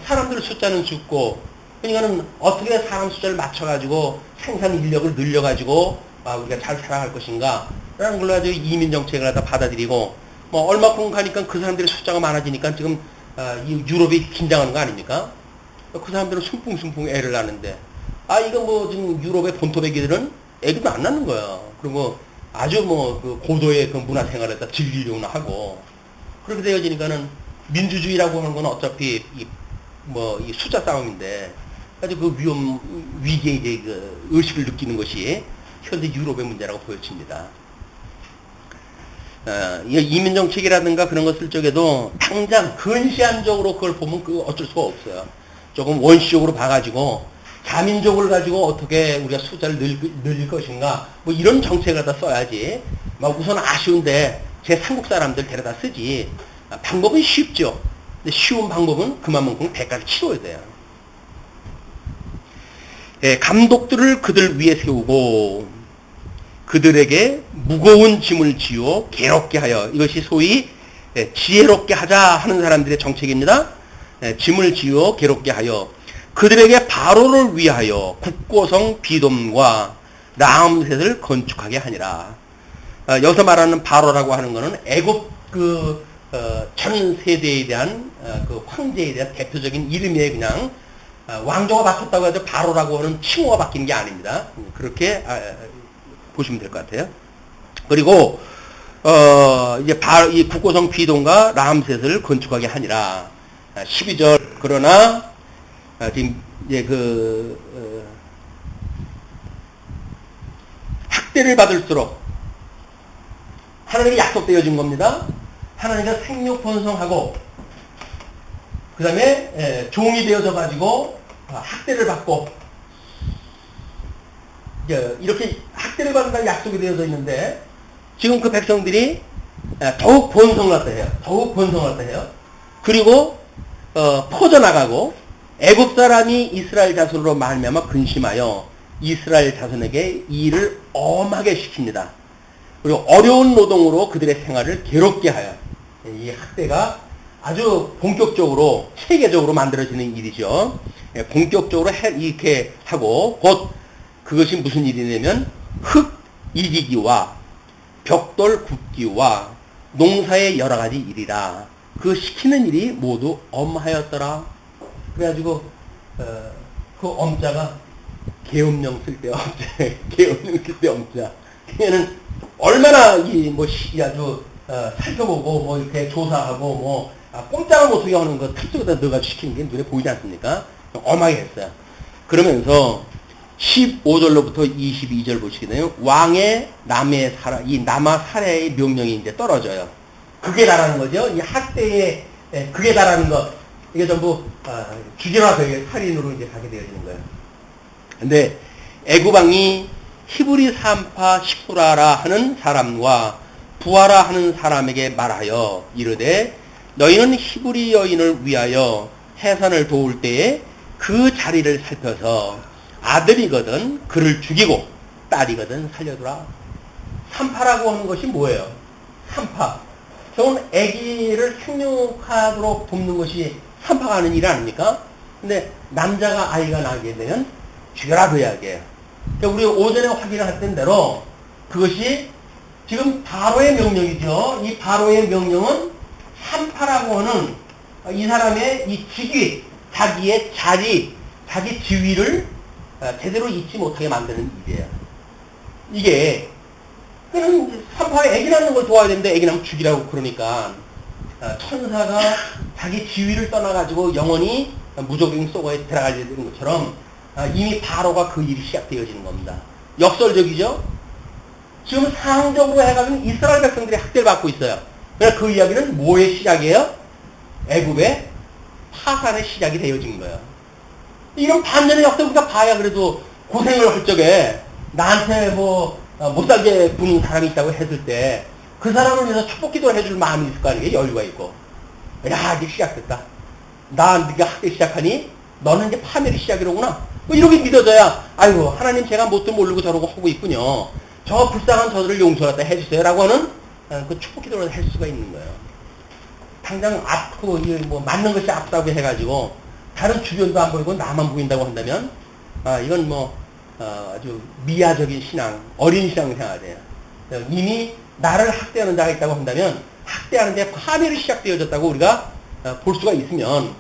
사람들 숫자는 죽고, 그러니까는 어떻게 사람 숫자를 맞춰가지고 생산 인력을 늘려가지고 우리가 잘 살아갈 것인가 라는 걸로 가지고 이민 정책을 갖다 받아들이고, 뭐 얼마큼 가니까 그 사람들의 숫자가 많아지니까 지금 이 유럽이 긴장하는 거 아닙니까? 그 사람들은 숨풍숨풍 애를 낳는데, 이거 뭐 지금 유럽의 본토배기들은 애기도 안 낳는 거야. 그리고 아주 뭐 그 고도의 그 문화 생활에다 즐기려고 하고, 그렇게 되어지니까는 민주주의라고 하는 건 어차피 이 숫자 싸움인데, 아주 그 위기에 이제 그 의식을 느끼는 것이 현재 유럽의 문제라고 보여집니다. 이민 정책이라든가 그런 것을 적에도 당장 근시안적으로 그걸 보면 어쩔 수가 없어요. 조금 원시적으로 봐가지고 자민족을 가지고 어떻게 우리가 숫자를 늘릴 것인가, 뭐 이런 정책을 다 써야지. 우선 아쉬운데 제 삼국 사람들 데려다 쓰지. 방법은 쉽죠. 근데 쉬운 방법은 그만큼 대가를 치러야 돼요. 감독들을 그들 위에 세우고 그들에게 무거운 짐을 지어 괴롭게 하여, 이것이 소위 지혜롭게 하자 하는 사람들의 정책입니다. 짐을 지어 괴롭게 하여 그들에게 바로를 위하여 국고성 비돔과 라암셋을 건축하게 하니라. 여기서 말하는 바로라고 하는 것은 애굽 전 세대에 대한 그 황제에 대한 대표적인 이름이에요. 그냥 왕조가 바뀌었다고 해도 바로라고 하는 칭호가 바뀌는 게 아닙니다. 그렇게 보시면 될 것 같아요. 그리고 이제 이 국고성 비돔과 라암셋을 건축하게 하니라. 12절 그러나 지금 이제 학대를 받을수록 하나님이 약속되어진 겁니다. 하나님과 생육 번성하고 그 다음에 종이 되어져 가지고 학대를 받고 이렇게 학대를 받는다는 약속이 되어져 있는데, 지금 그 백성들이 더욱 번성을 갖다 해요. 더욱 번성을 갖다 해요. 그리고 퍼져나가고 애굽 사람이 이스라엘 자손으로 말미암아 근심하여 이스라엘 자손에게 이 일을 엄하게 시킵니다. 그리고 어려운 노동으로 그들의 생활을 괴롭게 하여, 이 학대가 아주 본격적으로 세계적으로 만들어지는 일이죠. 본격적으로 이렇게 하고, 곧 그것이 무슨 일이냐면 흙 이기기와 벽돌 굽기와 농사의 여러 가지 일이라. 그 시키는 일이 모두 엄하였더라. 그래가지고 그 엄자가 계엄령 쓸 때 엄자, 계엄령 쓸 때 엄자. 걔는 얼마나 아주 살펴보고 뭐 이렇게 조사하고 꼼짝을 못하게 하는 거 탁쪽에다 넣어가지고 시키는 게 눈에 보이지 않습니까? 엄하게 했어요. 그러면서 15절로부터 22절 보시게 되면 왕의 이 남아 살해의 명령이 이제 떨어져요. 그게 다라는 거죠. 이 학대의 그게 다라는 것, 이게 전부 죽여라 살인으로 이제 가게 되어지는 거예요. 근데 애굽 왕이 히브리 산파 시푸라라 하는 사람과 부하라 하는 사람에게 말하여 이르되, 너희는 히브리 여인을 위하여 해산을 도울 때에 그 자리를 살펴서 아들이거든 그를 죽이고 딸이거든 살려두라. 산파라고 하는 것이 뭐예요? 산파. 저건 아기를 생육하도록 돕는 것이 산파가 하는 일 아닙니까? 근데 남자가 아이가 나게 되면 죽여라 그 이야기예요. 그러니까 우리 오전에 확인을 했던 대로 그것이 지금 바로의 명령이죠. 이 바로의 명령은 산파라고 하는 이 사람의 이 직위, 자기의 자리, 자기 지위를 제대로 잊지 못하게 만드는 일이에요. 이게 그는 산파가 애기 낳는 걸 도와야 되는데 애기 낳으면 죽이라고 그러니까 천사가 자기 지위를 떠나가지고 영원히 무적인 속에 들어가야 되는 것처럼 이미 바로가 그 일이 시작되어지는 겁니다. 역설적이죠? 지금 상황적으로 해가지고 이스라엘 백성들이 학대를 받고 있어요. 그러나 그 이야기는 뭐의 시작이에요? 애굽의 파산의 시작이 되어진 거예요. 이런 반전의 역사 우리가 봐야 그래도 고생을 할 적에 나한테 못 살게 구는 사람이 있다고 했을 때 그 사람을 위해서 축복 기도를 해줄 마음이 있을 거 아니에요? 여유가 있고. 야, 이제 시작됐다. 네가 학대 시작하니 너는 이제 파멸이 시작이로구나. 이렇게 믿어져야 아이고 하나님 제가 뭣도 모르고 저러고 하고 있군요. 저 불쌍한 저들을 용서하다 해주세요. 라고 하는 그 축복 기도를 할 수가 있는 거예요. 당장 아프고 맞는 것이 아프다고 해가지고 다른 주변도 안 보이고 나만 보인다고 한다면 이건 아주 미아적인 신앙, 어린 신앙 생활이에요. 이미 나를 학대하는 자가 있다고 한다면 학대하는 데 파멸이 시작되어졌다고 우리가 볼 수가 있으면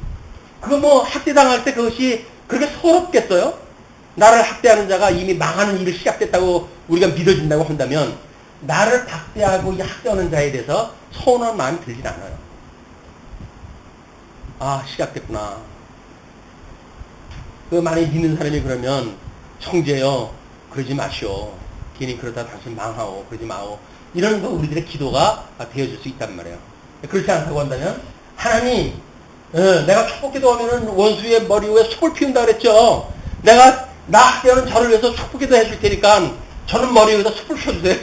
그거 학대당할 때 그것이 그렇게 서럽겠어요? 나를 학대하는 자가 이미 망하는 일이 시작됐다고 우리가 믿어진다고 한다면 나를 학대하고 학대하는 자에 대해서 서운한 마음이 들진 않아요. 아, 시작됐구나. 만약에 믿는 사람이 그러면 형제여 그러지 마시오. 괜히 그러다 당신 망하오. 그러지 마오. 이런 거 우리들의 기도가 되어줄 수 있단 말이에요. 그렇지 않다고 한다면 하나님 내가 축복 기도하면은 원수의 머리 위에 숯을 피운다 그랬죠. 내가 나 학대하는 저를 위해서 축복 기도 해줄 테니까 저는 머리 위에다 숯을 펴주세요.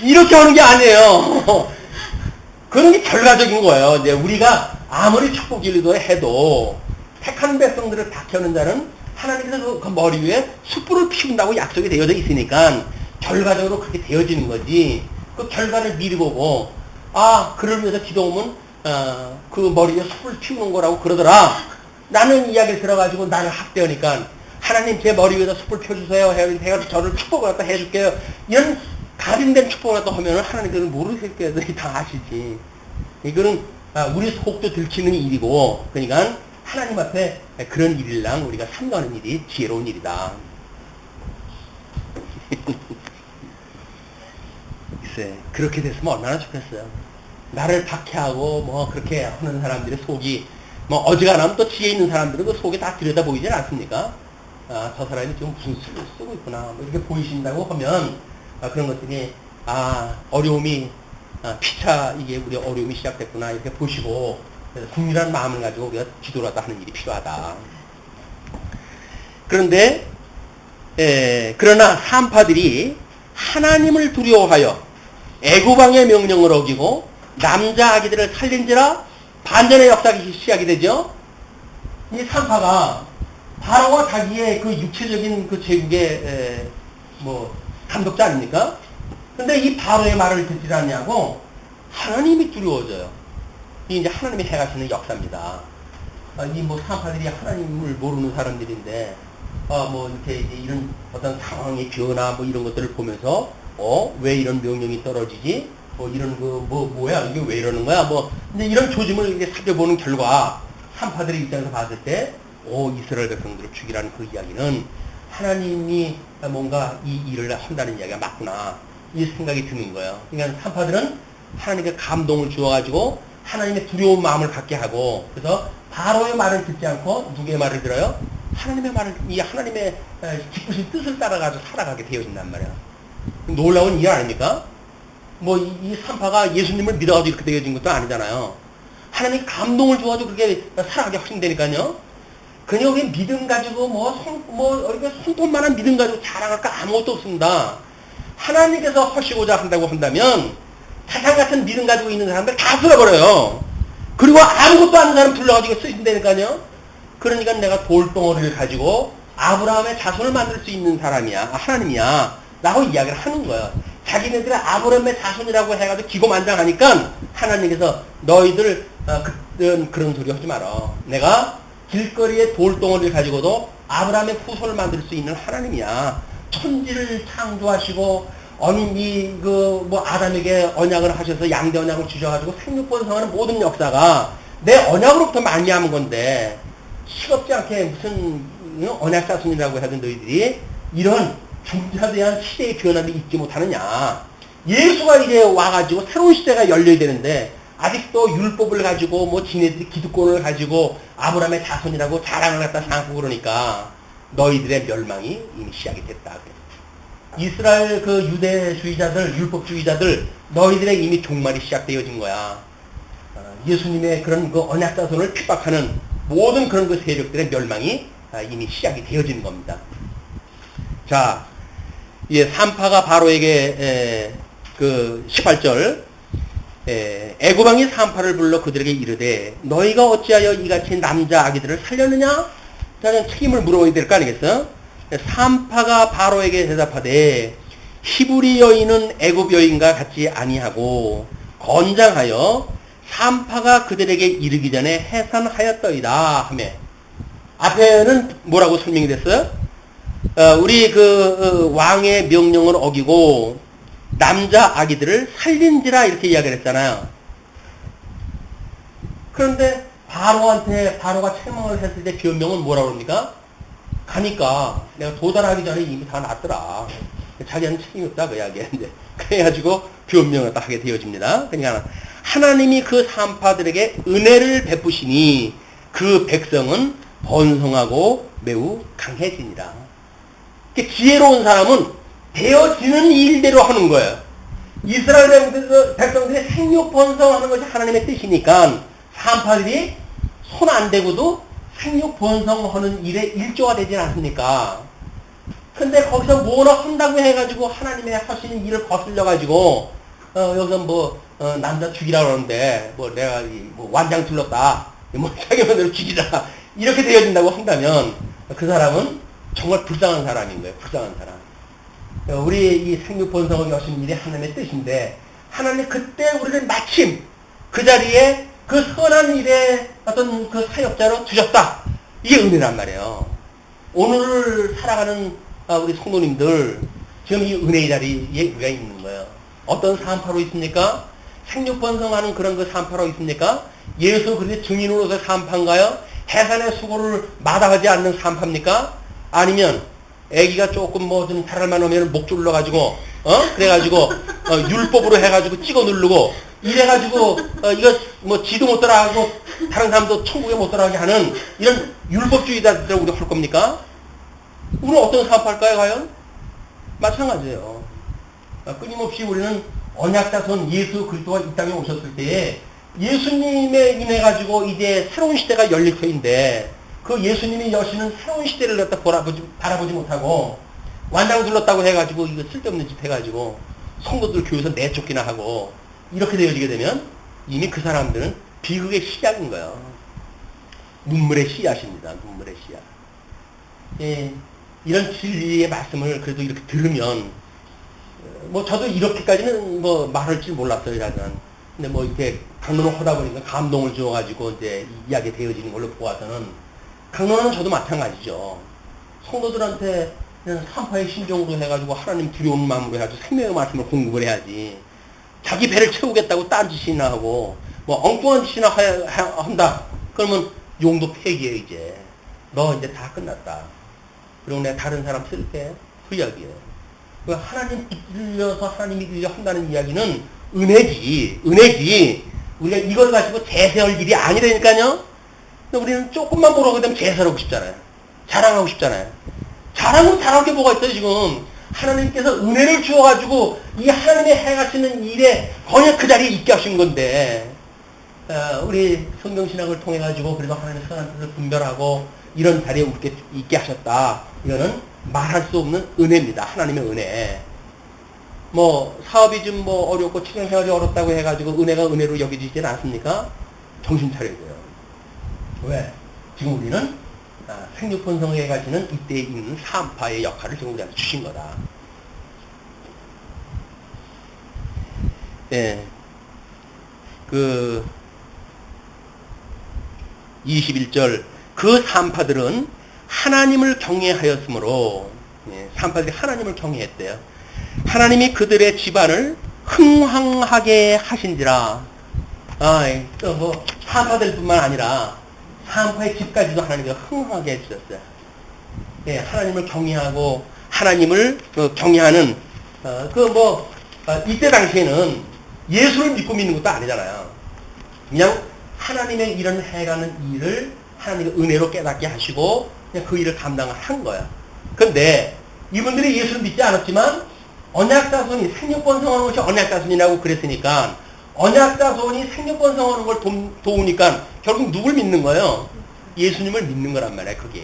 이렇게 하는 게 아니에요. 그런 게 결과적인 거예요. 이제 우리가 아무리 축복 기도를 해도 택한 백성들을 박혀는 자는 하나님께서 그 머리 위에 숯불을 피운다고 약속이 되어져 있으니까 결과적으로 그렇게 되어지는 거지. 그 결과를 미리 보고 그를 위해서 기도하면 그 머리에 숯불 피우는 거라고 그러더라. 나는 이야기를 들어가지고 나를 학대하니까 하나님 제 머리 위에다 숯불 펴주세요. 해가지고 저를 축복을 갖다 해줄게요. 이런 가림된 축복을 갖다 하면은 하나님께서는 모르실 거예요. 다 아시지. 이거는 우리 속도 들키는 일이고 그러니까 하나님 앞에 그런 일이랑 우리가 삼가하는 일이 지혜로운 일이다. 글쎄, 그렇게 됐으면 얼마나 좋겠어요. 나를 박해하고 그렇게 하는 사람들의 속이 어지간하면 또 지혜 있는 사람들은 그 속에 다 들여다 보이지 않습니까? 저 사람이 지금 무슨 수를 쓰고 있구나. 이렇게 보이신다고 하면 그런 것들이 어려움이 피차 이게 우리 어려움이 시작됐구나 이렇게 보시고 국민이라는 마음을 가지고 우리가 기도라도 하는 일이 필요하다. 그런데 그러나 산파들이 하나님을 두려워하여 애굽왕의 명령을 어기고 남자 아기들을 살린지라 반전의 역사가 시작이 되죠. 이 산파가 바로가 자기의 그 육체적인 그 제국의 감독자 아닙니까? 근데 이 바로의 말을 듣지 않냐고 하나님이 두려워져요. 이게 이제 하나님이 해가시는 역사입니다. 이 산파들이 하나님을 모르는 사람들인데 이렇게 이제 이런 어떤 상황의 변화 이런 것들을 보면서 왜 이런 명령이 떨어지지? 이런 뭐야 이게 왜 이러는 거야? 근데 이런 조짐을 이제 살펴보는 결과 산파들의 입장에서 봤을 때 이스라엘 백성들을 죽이라는 그 이야기는 하나님이 뭔가 이 일을 한다는 이야기가 맞구나 이 생각이 드는 거예요. 그러니까 산파들은 하나님께 감동을 주어가지고 하나님의 두려운 마음을 갖게 하고 그래서 바로의 말을 듣지 않고 누구의 말을 들어요? 하나님의 말을 이 하나님의 기쁘신 뜻을 따라가지고 살아가게 되어진단 말이야. 놀라운 일 아닙니까? 이 산파가 예수님을 믿어가지고 이렇게 되어진 것도 아니잖아요. 하나님 감동을 줘가지고 그렇게 살아가게 하신다니까요. 그냥 우리 믿음 가지고 이렇게 손톱만한 믿음 가지고 자랑할 거 아무것도 없습니다. 하나님께서 하시고자 한다고 한다면 사상 같은 믿음 가지고 있는 사람들 다 쓸어버려요. 그리고 아무것도 아는 사람 불러가지고 쓰신다니까요. 그러니까 내가 돌덩어리를 가지고 아브라함의 자손을 만들 수 있는 사람이야. 하나님이야. 라고 이야기를 하는 거예요. 자기네들의 아브라함의 자손이라고 해가지고 기고만장하니까 하나님께서 너희들 그런 소리 하지 마라. 내가 길거리에 돌덩어리를 가지고도 아브라함의 후손을 만들 수 있는 하나님이야. 천지를 창조하시고 아담에게 언약을 하셔서 양대 언약을 주셔가지고 생육번성하는 모든 역사가 내 언약으로부터 말미암은 건데 시겁지 않게 무슨 언약 자손이라고 하던 너희들이 이런 중자대한 시대의 변화를 잊지 못하느냐. 예수가 이제 와가지고 새로운 시대가 열려야 되는데 아직도 율법을 가지고 뭐 지네들이 기득권을 가지고 아브라함의 자손이라고 자랑을 갖다 삼고 그러니까 너희들의 멸망이 이미 시작이 됐다. 이스라엘 그 유대주의자들, 율법주의자들 너희들의 이미 종말이 시작되어진 거야. 예수님의 그런 그 언약 자손을 핍박하는 모든 그런 그 세력들의 멸망이 이미 시작이 되어진 겁니다. 자, 산파가 바로에게 그 18절 애굽왕이 산파를 불러 그들에게 이르되 너희가 어찌하여 이같이 남자 아기들을 살렸느냐? 자는 책임을 물어야 될 거 아니겠어? 산파가 바로에게 대답하되 히브리 여인은 애굽 여인과 같지 아니하고 건장하여 산파가 그들에게 이르기 전에 해산하였더이다 하며 앞에는 뭐라고 설명이 됐어요? 우리 왕의 명령을 어기고 남자 아기들을 살린지라 이렇게 이야기를 했잖아요. 그런데 바로가 책망을 했을 때 변명은 뭐라고 합니까? 가니까 내가 도달하기 전에 이미 다 났더라. 자기는 책임이 없다 그 이야기인데 그래가지고 변명을 딱 하게 되어집니다. 그러니까 하나님이 그 산파들에게 은혜를 베푸시니 그 백성은 번성하고 매우 강해지니라. 지혜로운 사람은 되어지는 일대로 하는 거예요. 이스라엘 백성들이 생육 번성하는 것이 하나님의 뜻이니까 산파들이 손 안 대고도 생육 번성하는 일에 일조가 되지 않습니까? 근데 거기서 뭐나 한다고 해가지고 하나님의 하시는 일을 거슬려가지고 여기서 남자 죽이라 그러는데 내가 완장 둘렀다 자기 마음대로 죽이라 이렇게 되어진다고 한다면 그 사람은 정말 불쌍한 사람인 거예요. 불쌍한 사람. 우리 이 생육 번성을 여시는 일이 하나님의 뜻인데 하나님 그때 우리를 마침 그 자리에 그 선한 일에 어떤 그 사역자로 두셨다. 이게 은혜란 말이에요. 오늘을 살아가는 우리 성도님들 지금 이 은혜의 자리에 우리가 있는 거예요. 어떤 산파로 있습니까? 생육 번성하는 그런 그 산파로 있습니까? 예수 그리스도의 증인으로서 산파인가요? 해산의 수고를 마다하지 않는 산파입니까? 아니면 애기가 조금 좀 달알만 오면 목 졸러가지고 그래가지고 율법으로 해가지고 찍어 누르고 이래가지고 이거 지도 못 따라가고 다른 사람도 천국에 못 따라가게 하는 이런 율법주의자들 우리 할 겁니까? 우리는 어떤 사업할까요 과연? 마찬가지예요. 끊임없이 우리는 언약자손 예수 그리스도가 이 땅에 오셨을 때에 예수님에 인해 가지고 이제 새로운 시대가 열릴 터인데 그 예수님이 여시는 새로운 시대를 갖다 바라보지 못하고 완장 둘렀다고 해가지고 이거 쓸데없는 짓 해가지고 성도들 교회에서 내쫓기나 하고 이렇게 되어지게 되면 이미 그 사람들은 비극의 시작인 거예요. 눈물의 씨앗입니다. 눈물의 씨앗. 예, 이런 진리의 말씀을 그래도 이렇게 들으면 저도 이렇게까지는 말할 줄 몰랐어요. 근데 이렇게 강론을 하다 보니까 감동을 주어가지고 이제 이야기 되어지는 걸로 보아서는 강론은 저도 마찬가지죠. 성도들한테 산파의 심정으로 해가지고 하나님 두려운 마음으로 해가지고 생명의 말씀을 공급을 해야지. 자기 배를 채우겠다고 딴짓이나 하고 엉뚱한 짓이나 한다. 그러면 용도 폐기해 이제. 너 이제 다 끝났다. 그리고 내가 다른 사람 쓸게. 그 이야기예요. 하나님 붙들려서 하나님이 들려 한다는 이야기는 은혜지. 우리가 이걸 가지고 제세할 일이 아니라니까요. 근데 우리는 조금만 보라고 되면 제세하고 싶잖아요. 자랑하고 싶잖아요. 자랑할 게 뭐가 있어요 지금. 하나님께서 은혜를 주어가지고 이 하나님의 행하시는 일에 그냥 그 자리에 있게 하신 건데 우리 성경신학을 통해 가지고 그래도 하나님의 선한 뜻을 분별하고 이런 자리에 있게 하셨다. 이거는 말할 수 없는 은혜입니다. 하나님의 은혜. 사업이 좀 어렵고 직장생활이 어렵다고 해가지고 은혜가 은혜로 여겨지지 않습니까? 정신 차려야 돼요. 왜? 지금 우리는 생육번성에 가지는 이때에 있는 산파의 역할을 지금 우리한테 주신 거다. 예. 21절 그 산파들은 하나님을 경외하였으므로, 산파들이 하나님을 경외했대요. 하나님이 그들의 집안을 흥황하게 하신지라. 또 뭐 산파들뿐만 아니라 산파의 집까지도 하나님이 흥황하게 해주셨어요. 하나님을 경외하고 하나님을 경외하는 이때 당시에는 예수를 믿는 것도 아니잖아요. 그냥 하나님의 일은 해가는 일을 하나님의 은혜로 깨닫게 하시고 그냥 그 일을 감당한 거야. 그런데 이분들이 예수를 믿지 않았지만 언약자손이 생육번성하는 것이 언약자손이라고 그랬으니까 언약자손이 생육번성하는 걸 도우니까 결국 누굴 믿는 거예요? 예수님을 믿는 거란 말이야, 그게.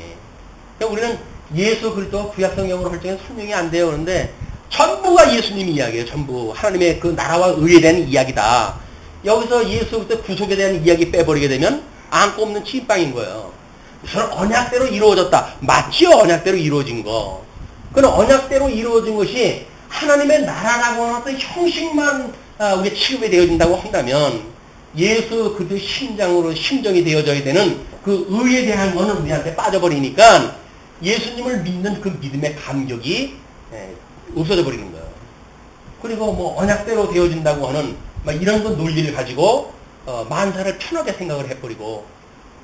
그러니까 우리는 예수 그리스도 구약성경으로 할 적에 설명이 안 돼요. 그런데 전부가 예수님 이야기예요. 전부 하나님의 그 나라와 의에 대한 이야기다. 여기서 예수 그리스도 구속에 대한 이야기 빼버리게 되면 안고 없는 찐빵인 거예요. 저는 언약대로 이루어졌다. 맞지요? 언약대로 이루어진 거. 그건 언약대로 이루어진 것이 하나님의 나라라고 하는 어떤 형식만 우리가 취급이 되어진다고 한다면 예수 그리스도 심정이 되어져야 되는 그 의에 대한 거는 우리한테 빠져버리니까 예수님을 믿는 그 믿음의 감격이 없어져 버리는 거예요. 그리고 뭐 언약대로 되어진다고 하는 막 이런 거 논리를 가지고 만사를 편하게 생각을 해버리고,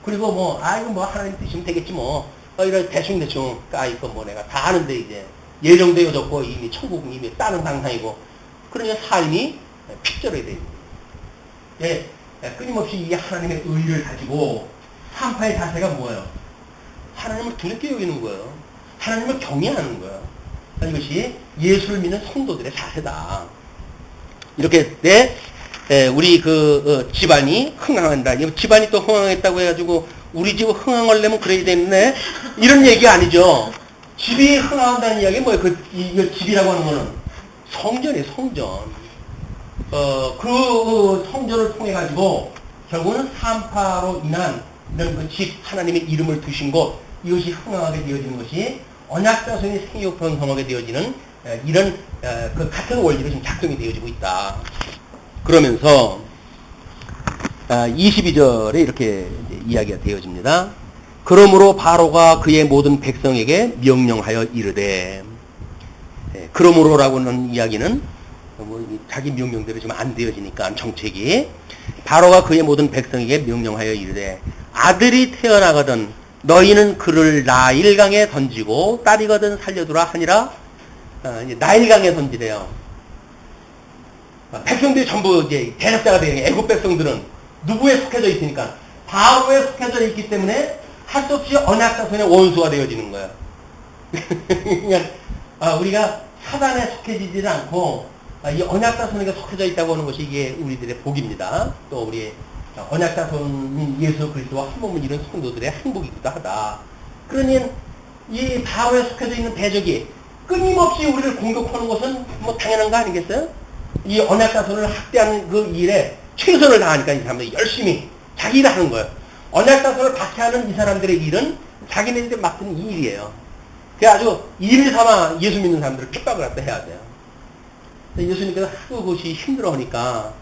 그리고 뭐 이거 뭐 하나님 뜻이면 되겠지 뭐 이런 대충 이거 뭐 내가 다 아는데 이제 예정되어졌고 이미 천국은 이미 다른 상상이고, 그러니까 삶이 픽절해야 돼요. 끊임없이 이 하나님의 의를 가지고 산파의 자세가 뭐예요? 하나님을 두렵게 여기는 거예요. 하나님을 경외하는 거예요. 이것이 예수를 믿는 성도들의 자세다. 이렇게 우리 집안이 흥황한다. 집안이 또 흥황했다고 해가지고 우리 집 흥황하려면 그래야 되는데 이런 얘기 아니죠. 집이 흥황한다는 이야기 뭐예요? 이 집이라고 하는 거는 성전이에요. 성전. 그 성전을 통해 가지고 결국은 산파로 인한 이런 그 집, 하나님의 이름을 두신 곳, 이것이 흥황하게 되어지는 것이 언약자손이 생육번성하게 되어지는 이런 그 같은 원리로 지금 작동이 되어지고 있다. 그러면서 22절에 이렇게 이야기가 되어집니다. 그러므로 바로가 그의 모든 백성에게 명령하여 이르되, 그러므로라고 하는 이야기는 자기 명령대로 지금 안 되어지니까 정책이, 바로가 그의 모든 백성에게 명령하여 이르되 아들이 태어나거든 너희는 그를 나일강에 던지고 딸이거든 살려두라 하니라. 나일강에 던지래요. 백성들이 전부 이제 대적자가 되는 애국 백성들은 누구에 속해져 있으니까 바로에 속해져 있기 때문에 할 수 없이 언약자손의 원수가 되어지는 거예요. 그러니까 우리가 사단에 속해지지를 않고 이 언약자손에게 속해져 있다고 하는 것이 이게 우리들의 복입니다. 또 우리 언약자손인 예수 그리스도와 한 몸을 이룬 성도들의 행복이기도 하다. 그러니 이 바로에 속해져 있는 대적이 끊임없이 우리를 공격하는 것은 뭐 당연한 거 아니겠어요? 이 언약자손을 학대하는 그 일에 최선을 다하니까 이 사람들이 열심히 자기 일을 하는 거예요. 언약자손을 박해하는 이 사람들의 일은 자기네들이 맡은 이 일이에요. 그래서 아주 일 삼아 예수 믿는 사람들을 핍박을 갖다 해야 돼요. 예수님께서 하도 그것이 힘들어하니까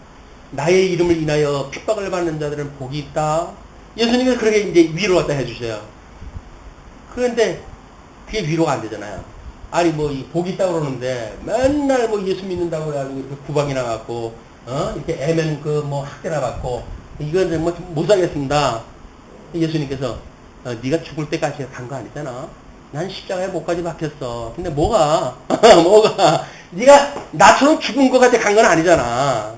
나의 이름을 인하여 핍박을 받는 자들은 복이 있다. 예수님께서 그렇게 이제 위로 갖다 해주셔요. 그런데 그게 위로가 안 되잖아요. 아니 뭐 이 복이 있다고 그러는데 맨날 뭐 예수 믿는다고 해가지고 이렇게 구박이나 받고 이렇게 애면 그 뭐 학대나 받고 이건 뭐 못 살겠습니다. 예수님께서 네가 죽을 때까지 간 거 아니잖아. 난 십자가에 목까지 박혔어. 근데 뭐가 네가 나처럼 죽은 것 같아 간 건 아니잖아.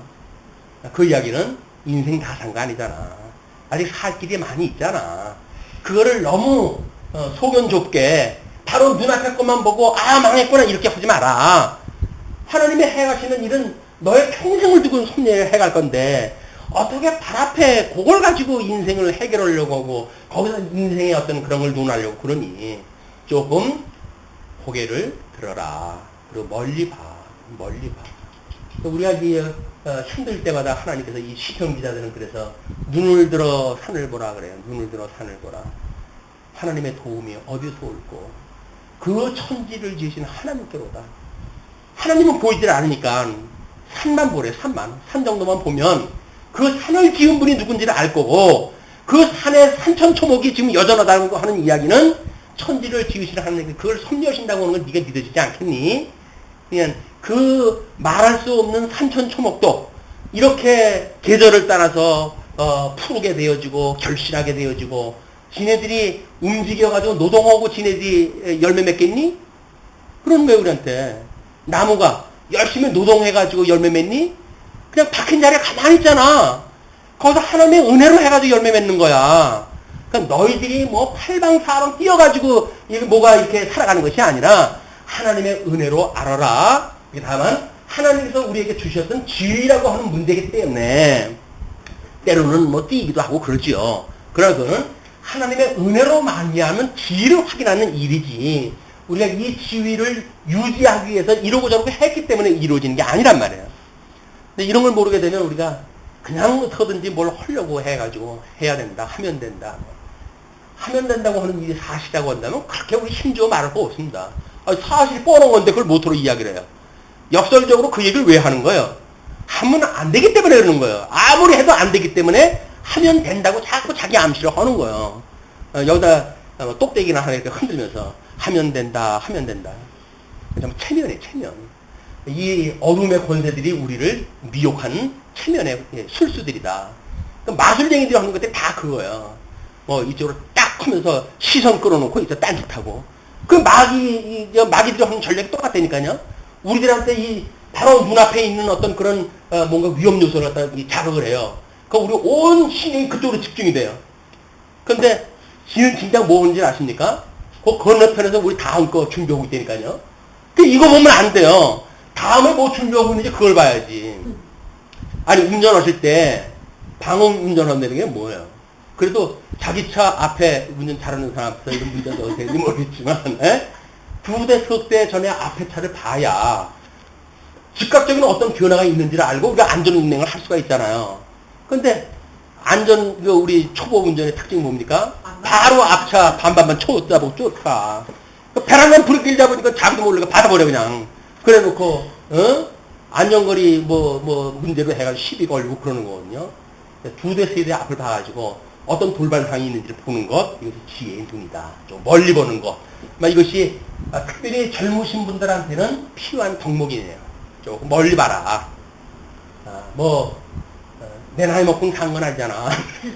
그 이야기는 인생 다 산 거 아니잖아. 아직 살 길이 많이 있잖아. 그거를 너무 소견 좁게 바로 눈앞에 것만 보고 망했구나 이렇게 하지 마라. 하나님의 해가시는 일은 너의 평생을 두고 손해갈 건데 어떻게 발 앞에 그걸 가지고 인생을 해결하려고 하고 거기서 인생의 어떤 그런 걸 논하려고 그러니 조금 고개를 들어라. 그리고 멀리 봐. 우리가 힘들 때마다 하나님께서 이 시편 기자들은 그래서 눈을 들어 산을 보라 그래요. 눈을 들어 산을 보라. 하나님의 도움이 어디서 올고 그 천지를 지으신 하나님께로다. 하나님은 보이질 않으니까 산만 보래. 산 정도만 보면 그 산을 지은 분이 누군지를 알 거고 그 산의 산천초목이 지금 여전하다고 하는 이야기는 천지를 지으시는 하나님, 그걸 섭리하신다고 하는 건 네가 믿어지지 않겠니? 그냥 그 말할 수 없는 산천초목도 이렇게 계절을 따라서 푸르게 되어지고 결실하게 되어지고, 지네들이 움직여가지고 노동하고 지네들이 열매 맺겠니? 그러는 거예요, 우리한테. 나무가 열심히 노동해가지고 열매 맺니? 그냥 박힌 자리에 가만히 있잖아. 거기서 하나님의 은혜로 해가지고 열매 맺는 거야. 그러니까 너희들이 뭐 팔방사방 뛰어가지고 뭐가 이렇게 살아가는 것이 아니라 하나님의 은혜로 알아라. 다만 하나님께서 우리에게 주셨던 지위라고 하는 문제이기 때문에 때로는 뭐 뛰기도 하고 그러지요. 그러나 그거는 하나님의 은혜로 말미암은 지위를 확인하는 일이지, 우리가 이 지위를 유지하기 위해서 이러고 저러고 했기 때문에 이루어지는 게 아니란 말이에요. 근데 이런 걸 모르게 되면 우리가 그냥 어떻게든지 뭘 하려고 해가지고 해야 된다, 하면 된다, 하면 된다고 하는 일이 사실이라고 한다면 그렇게 우리 힘주어 말할 거 없습니다. 사실이 뻔한 건데 그걸 못으로 이야기를 해요. 역설적으로 그 얘기를 왜 하는 거예요? 하면 안 되기 때문에 그러는 거예요. 아무리 해도 안 되기 때문에 하면 된다고 자꾸 자기 암시를 하는 거예요. 여기다 똑대기나 하나 이렇게 흔들면서 하면 된다, 하면 된다. 정말 체면이에요, 체면. 이 어둠의 권세들이 우리를 미혹하는 체면의 술수들이다. 마술쟁이들이 하는 것들이 다 그거예요. 뭐 이쪽으로 딱 하면서 시선 끌어놓고 이제 딴짓하고. 그 마귀들이 하는 전략이 똑같다니까요. 우리들한테 이 바로 눈앞에 있는 어떤 그런 뭔가 위험 요소를 갖다 자극을 해요. 그 우리 온 신이 그쪽으로 집중이 돼요. 근데 지는 진짜 뭔지 아십니까? 그 건너편에서 우리 다음 거 준비하고 있다니까요. 그 이거 보면 안 돼요. 다음에 뭐 준비하고 있는지 그걸 봐야지. 아니, 운전하실 때 방음 운전한다는 게 뭐예요? 그래도 자기 차 앞에 운전 잘하는 사람 앞에서 이런 문제가 어떻게 되는지 모르겠지만, 두 대, 석 대 전에 앞에 차를 봐야 즉각적인 어떤 변화가 있는지를 알고 우리가 안전 운행을 할 수가 있잖아요. 근데 우리 초보 운전의 특징이 뭡니까? 바로 앞차 반반만 쳐다 보고 쫓아. 배란간 브레이크를 잡으니까 자기도 모르게 받아버려 그냥. 그래놓고 안전거리 문제로 해가지고 시비 걸리고 그러는 거거든요. 두 대, 세 대 앞을 봐가지고 어떤 돌발상이 있는지를 보는 것, 이것이 지혜의 눈이다. 좀 멀리 보는 것. 이것이 특별히 젊으신 분들한테는 필요한 덕목이네요. 조금 멀리 봐라. 내 나이 먹고는 상관하잖아.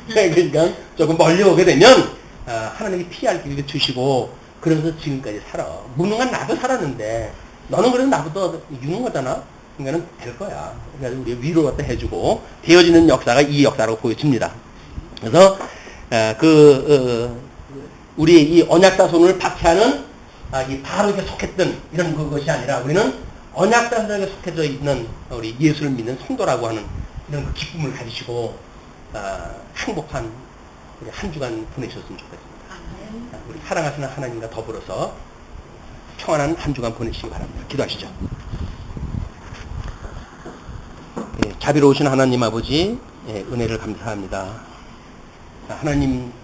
그러니까 조금 멀리 오게 되면 하나님이 피할 길을 주시고, 그러면서 지금까지 살아. 무능한 나도 살았는데 너는 그래도 나보다 유능하잖아. 그러니까는 될 거야. 그래서 우리 위로 갖다 해주고 되어지는 역사가 이 역사라고 보여집니다. 그래서 우리 이 언약자손을 박해하는 이 바로에 속했던 이런 그것이 아니라, 우리는 언약자손에게 속해져 있는 우리 예수를 믿는 성도라고 하는 이런 그 기쁨을 가지시고 행복한 우리 한 주간 보내셨으면 좋겠습니다. 우리 사랑하시는 하나님과 더불어서 평안한 한 주간 보내시기 바랍니다. 기도하시죠. 자비로우신 하나님 아버지, 은혜를 감사합니다. 하나님,